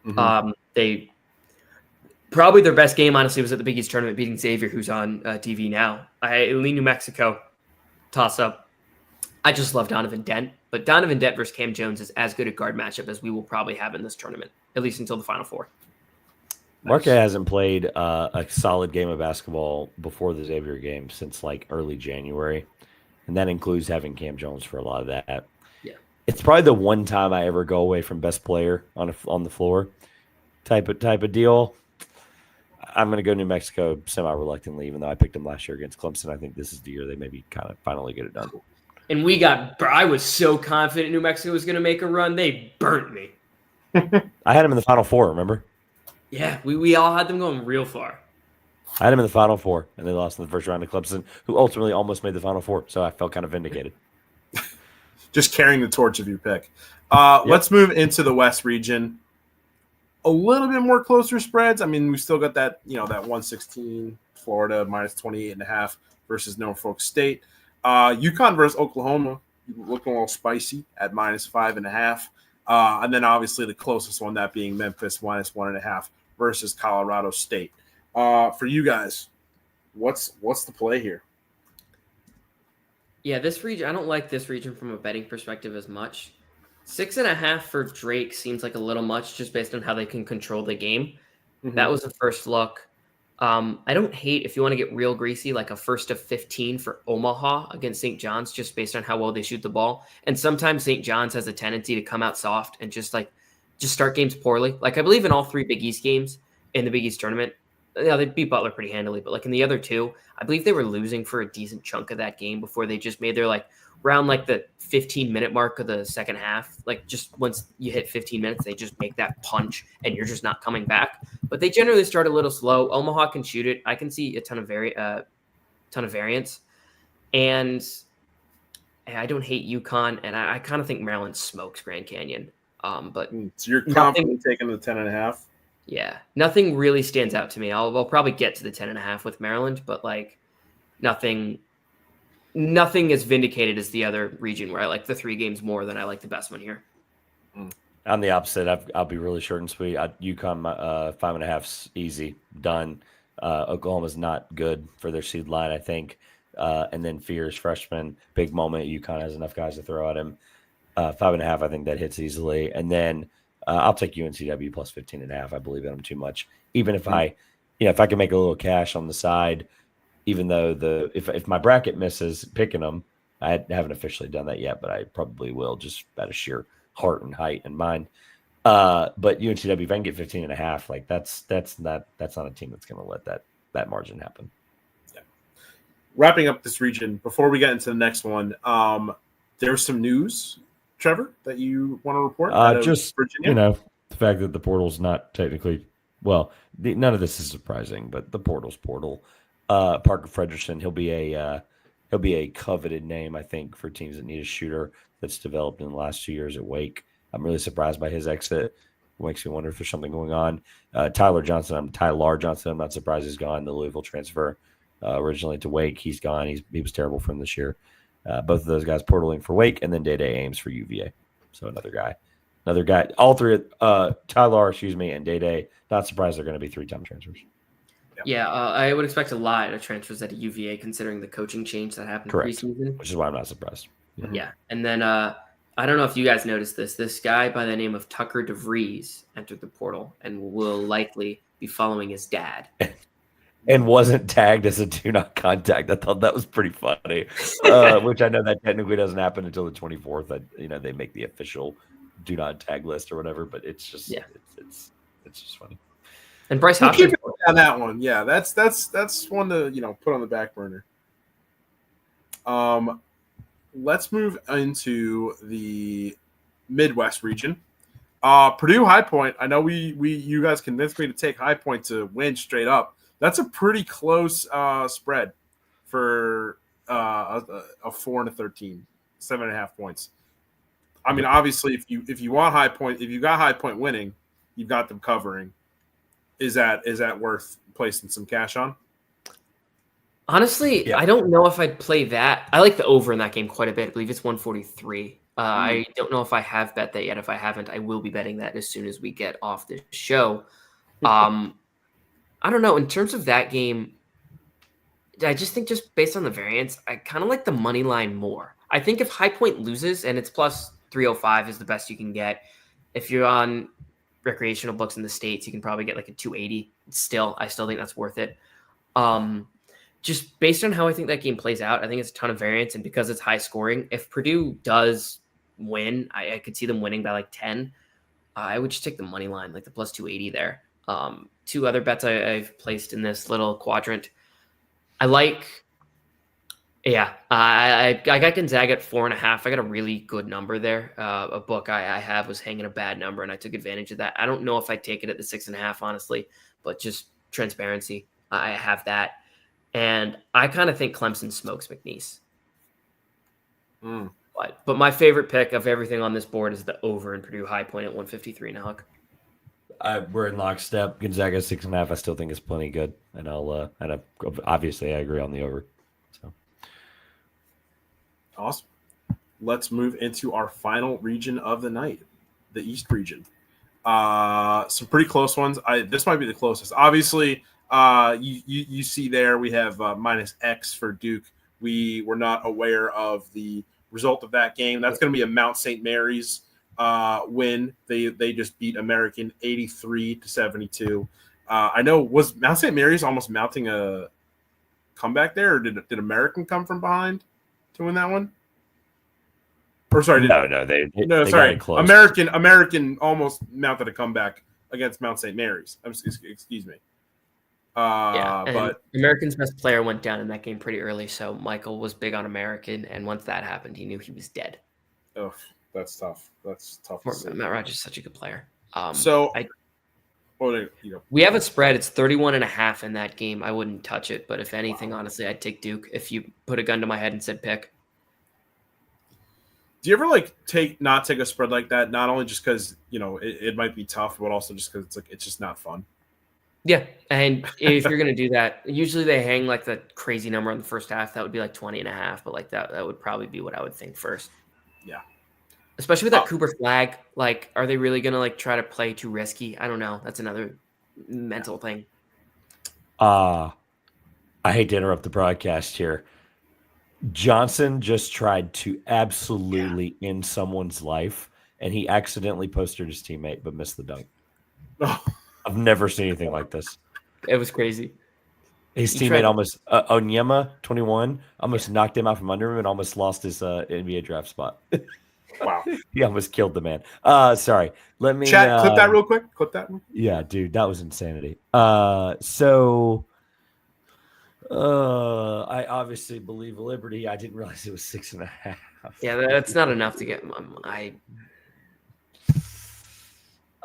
Mm-hmm. They probably their best game, honestly, was at the Big East tournament, beating Xavier, who's on TV now. I lean New Mexico. Toss up. I just love Donovan Dent. But Donovan Dent versus Cam Jones is as good a guard matchup as we will probably have in this tournament, at least until the Final Four. Marquette hasn't played a solid game of basketball before the Xavier game since like early January. And that includes having Cam Jones for a lot of that. Yeah. It's probably the one time I ever go away from best player on the floor type of deal. I'm going to go New Mexico semi-reluctantly, even though I picked them last year against Clemson. I think this is the year they maybe kind of finally get it done. And I was so confident New Mexico was going to make a run. They burnt me. I had them in the Final Four, remember? Yeah, we all had them going real far. I had them in the Final Four, and they lost in the first round to Clemson, who ultimately almost made the Final Four. So I felt kind of vindicated. Just carrying the torch of your pick. Let's move into the West region. A little bit more closer spreads. I mean, we still got that, that 116 Florida minus 28.5 versus Norfolk State. UConn versus Oklahoma looking a little spicy at minus 5.5. And then obviously the closest one, that being Memphis -1.5 versus Colorado State. For you guys, what's the play here? Yeah, this region, I don't like this region from a betting perspective as much. 6.5 for Drake seems like a little much just based on how they can control the game. Mm-hmm. That was the first look. I don't hate, if you want to get real greasy, like a first of 15 for Omaha against St. John's, just based on how well they shoot the ball. And sometimes St. John's has a tendency to come out soft and just start games poorly. Like I believe in all 3 Big East games in the Big East tournament, yeah, they beat Butler pretty handily, but like in the other 2, I believe they were losing for a decent chunk of that game before they just made their around the 15-minute mark of the second half. Like just once you hit 15 minutes, they just make that punch and you're just not coming back. But they generally start a little slow. Omaha can shoot it. I can see a ton of variance. And I don't hate UConn, and I kind of think Maryland smokes Grand Canyon. But so you're confident taking the 10.5? Yeah, nothing really stands out to me. I'll probably get to the 10.5 with Maryland, but nothing is vindicated as the other region where I like the 3 games more than I like the best one here. I'm the opposite. I'll be really short and sweet. UConn 5.5's easy, done. Oklahoma's not good for their seed line, I think. And then Fears, freshman, big moment. UConn has enough guys to throw at him. 5.5, I think that hits easily. And then I'll take UNCW plus 15.5. I believe in them too much. Even if if I can make a little cash on the side, even though if my bracket misses picking them, I haven't officially done that yet, but I probably will, just out of sheer heart and height and mind. But UNCW, if I can get 15.5, that's not a team that's going to let that margin happen. Yeah. Wrapping up this region before we get into the next one, there's some news, Trevor, that you want to report? Just Virginia? The fact that the portal's not technically none of this is surprising, but the portal's portal. Parker Frederickson, he'll be a coveted name, I think, for teams that need a shooter that's developed in the last 2 years at Wake. I'm really surprised by his exit. It makes me wonder if there's something going on. Tyler Johnson, I'm not surprised he's gone. The Louisville transfer originally to Wake, he's gone. He was terrible for him this year. Both of those guys portaling for Wake, and then Day-Day Ames for UVA. So another guy. All 3, Tyler, and Day-Day, not surprised they're going to be 3-time transfers. Yeah, I would expect a lot of transfers at UVA considering the coaching change that happened preseason. Which is why I'm not surprised. Mm-hmm. Yeah, and then I don't know if you guys noticed this. This guy by the name of Tucker DeVries entered the portal and will likely be following his dad. And wasn't tagged as a do not contact. I thought that was pretty funny, which I know that technically doesn't happen until the 24th. They make the official do not tag list or whatever, but it's just it's just funny. And Bryce Hopkins on that one, yeah, that's one to put on the back burner. Let's move into the Midwest region. Purdue High Point. I know you guys convinced me to take High Point to win straight up. That's a pretty close spread for a 4-13, 7.5 points. I mean, obviously, if you want High Point, if you got High Point winning, you've got them covering. Is that worth placing some cash on? Honestly, yeah. I don't know if I'd play that. I like the over in that game quite a bit. I believe it's 143. I don't know if I have bet that yet. If I haven't, I will be betting that as soon as we get off this show. I don't know. In terms of that game, I just think just based on the variance, I kind of like the money line more. I think if High Point loses and it's plus 305 is the best you can get. If you're on recreational books in the States, you can probably get like a 280. I still think that's worth it. Just based on how I think that game plays out, I think it's a ton of variance. And because it's high scoring, if Purdue does win, I could see them winning by like 10. I would just take the money line, like the plus 280 there. 2 other bets I've placed in this little quadrant. I got Gonzaga at 4.5. I got a really good number there. A book I have was hanging a bad number, and I took advantage of that. I don't know if I'd take it at the 6.5, honestly, but just transparency. I have that. And I kind of think Clemson smokes McNeese. But my favorite pick of everything on this board is the over in Purdue High Point at 153.5. We're in lockstep. Gonzaga 6.5. I still think is plenty good, and obviously I agree on the over. So awesome. Let's move into our final region of the night, East region. Some pretty close ones. This might be the closest. Obviously, you see there we have -X for Duke. We were not aware of the result of that game. That's going to be a Mount St. Mary's win. They just beat American 83-72. I know, was Mount St. Mary's almost mounting a comeback there, or did American come from behind to win that one? Or sorry, they close. American almost mounted a comeback against Mount St. Mary's. Excuse me. But American's best player went down in that game pretty early, so Michael was big on American, and once that happened, he knew he was dead. Oh, that's tough. That's tough. Matt Rogers is such a good player. We have a spread. It's 31.5 in that game. I wouldn't touch it, but if anything, honestly, I'd take Duke if you put a gun to my head and said pick. Do you ever not take a spread like that? Not only just because it might be tough, but also just because it's just not fun. Yeah, and if you're gonna do that, usually they hang the crazy number on the first half. That would be 20.5, but that would probably be what I would think first. Yeah, especially with that Cooper flag. Are they really gonna try to play too risky? I don't know. That's another mental thing. I hate to interrupt the broadcast here. Johnson just tried to absolutely end someone's life, and he accidentally posted his teammate but missed the dunk. I've never seen anything like this. It was crazy. His teammate almost, Onyema, 21, almost knocked him out from under him and almost lost his NBA draft spot. Wow. He almost killed the man. Sorry. Let me chat, clip that real quick. Clip that one. Yeah, dude, that was insanity. I obviously believe Liberty. I didn't realize it was 6.5. Yeah, that's not enough to get.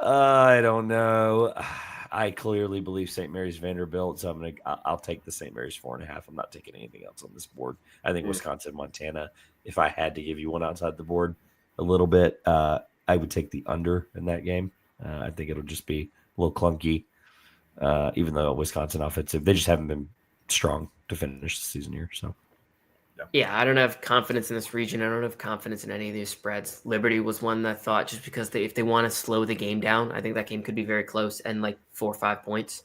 I don't know. I clearly believe St. Mary's Vanderbilt, so I'll take the St. Mary's 4.5. I'm not taking anything else on this board. I think Wisconsin, Montana. If I had to give you one outside the board, a little bit, I would take the under in that game. I think it'll just be a little clunky, even though Wisconsin offensive, they just haven't been strong to finish the season here. So, yeah, I don't have confidence in this region. I don't have confidence in any of these spreads. Liberty was one that I thought just because if they want to slow the game down, I think that game could be very close and 4 or 5 points.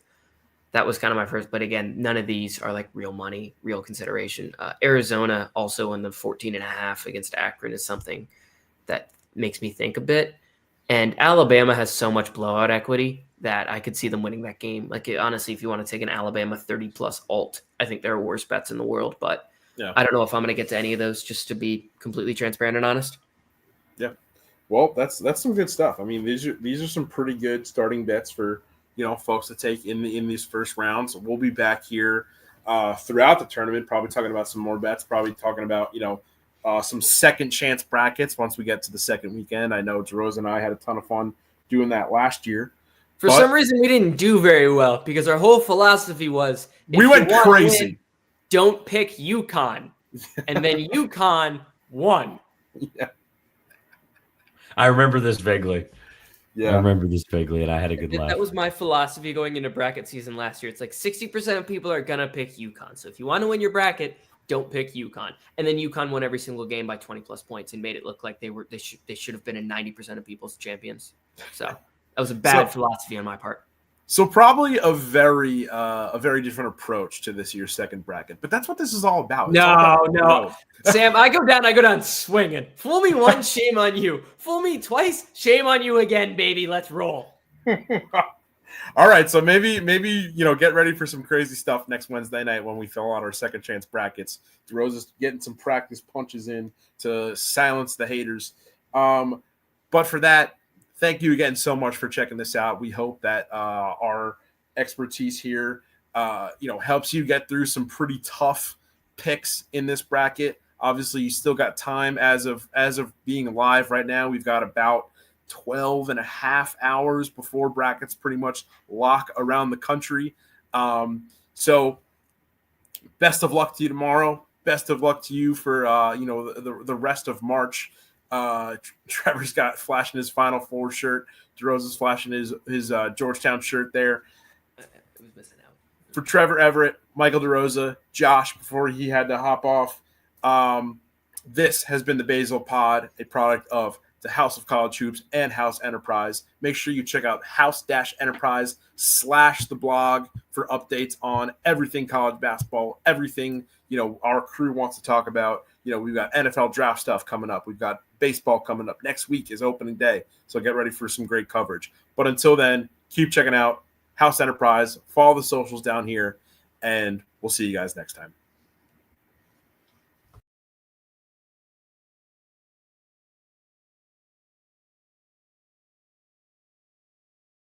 That was kind of my first. But again, none of these are real money, real consideration. Arizona also in the 14.5 against Akron is something that makes me think a bit. And Alabama has so much blowout equity that I could see them winning that game. Honestly, if you want to take an Alabama 30+ alt, I think there are worse bets in the world. But yeah. I don't know if I'm going to get to any of those, just to be completely transparent and honest. Yeah. Well, that's some good stuff. I mean, these are some pretty good starting bets for folks to take in these first rounds. We'll be back here throughout the tournament, probably talking about some more bets, probably talking about some second chance brackets once we get to the second weekend. I know DeRosa and I had a ton of fun doing that last year. For some reason, we didn't do very well because our whole philosophy was we went crazy. Don't pick UConn. And then UConn won. Yeah. I remember this vaguely. Yeah. I remember this vaguely, and I had a good laugh. That was my philosophy going into bracket season last year. It's 60% of people are going to pick UConn. So if you want to win your bracket, don't pick UConn. And then UConn won every single game by 20+ points and made it look like they should have been in 90% of people's champions. So that was a bad philosophy on my part. So probably a very different approach to this year's second bracket, but that's what this is all about. No. Sam, I go down swinging. Fool me once, shame on you. Fool me twice, shame on you again, baby. Let's roll. All right, so maybe get ready for some crazy stuff next Wednesday night when we fill out our second chance brackets. DeRosa's getting some practice punches in to silence the haters. But for that, thank you again so much for checking this out. We hope that our expertise here, helps you get through some pretty tough picks in this bracket. Obviously, you still got time as of being live right now. We've got about 12.5 hours before brackets pretty much lock around the country. So best of luck to you tomorrow. Best of luck to you for the rest of March. Trevor's got flashing his Final Four shirt. DeRosa's flashing his Georgetown shirt there. It was missing out. For Trevor Everett, Michael DeRosa, Josh before he had to hop off. This has been the Basel Pod, a product of to House of College Hoops and House Enterprise. Make sure you check out house-enterprise/the blog for updates on everything college basketball, everything, our crew wants to talk about. We've got NFL draft stuff coming up. We've got baseball coming up. Next week is opening day, so get ready for some great coverage. But until then, keep checking out House Enterprise. Follow the socials down here, and we'll see you guys next time.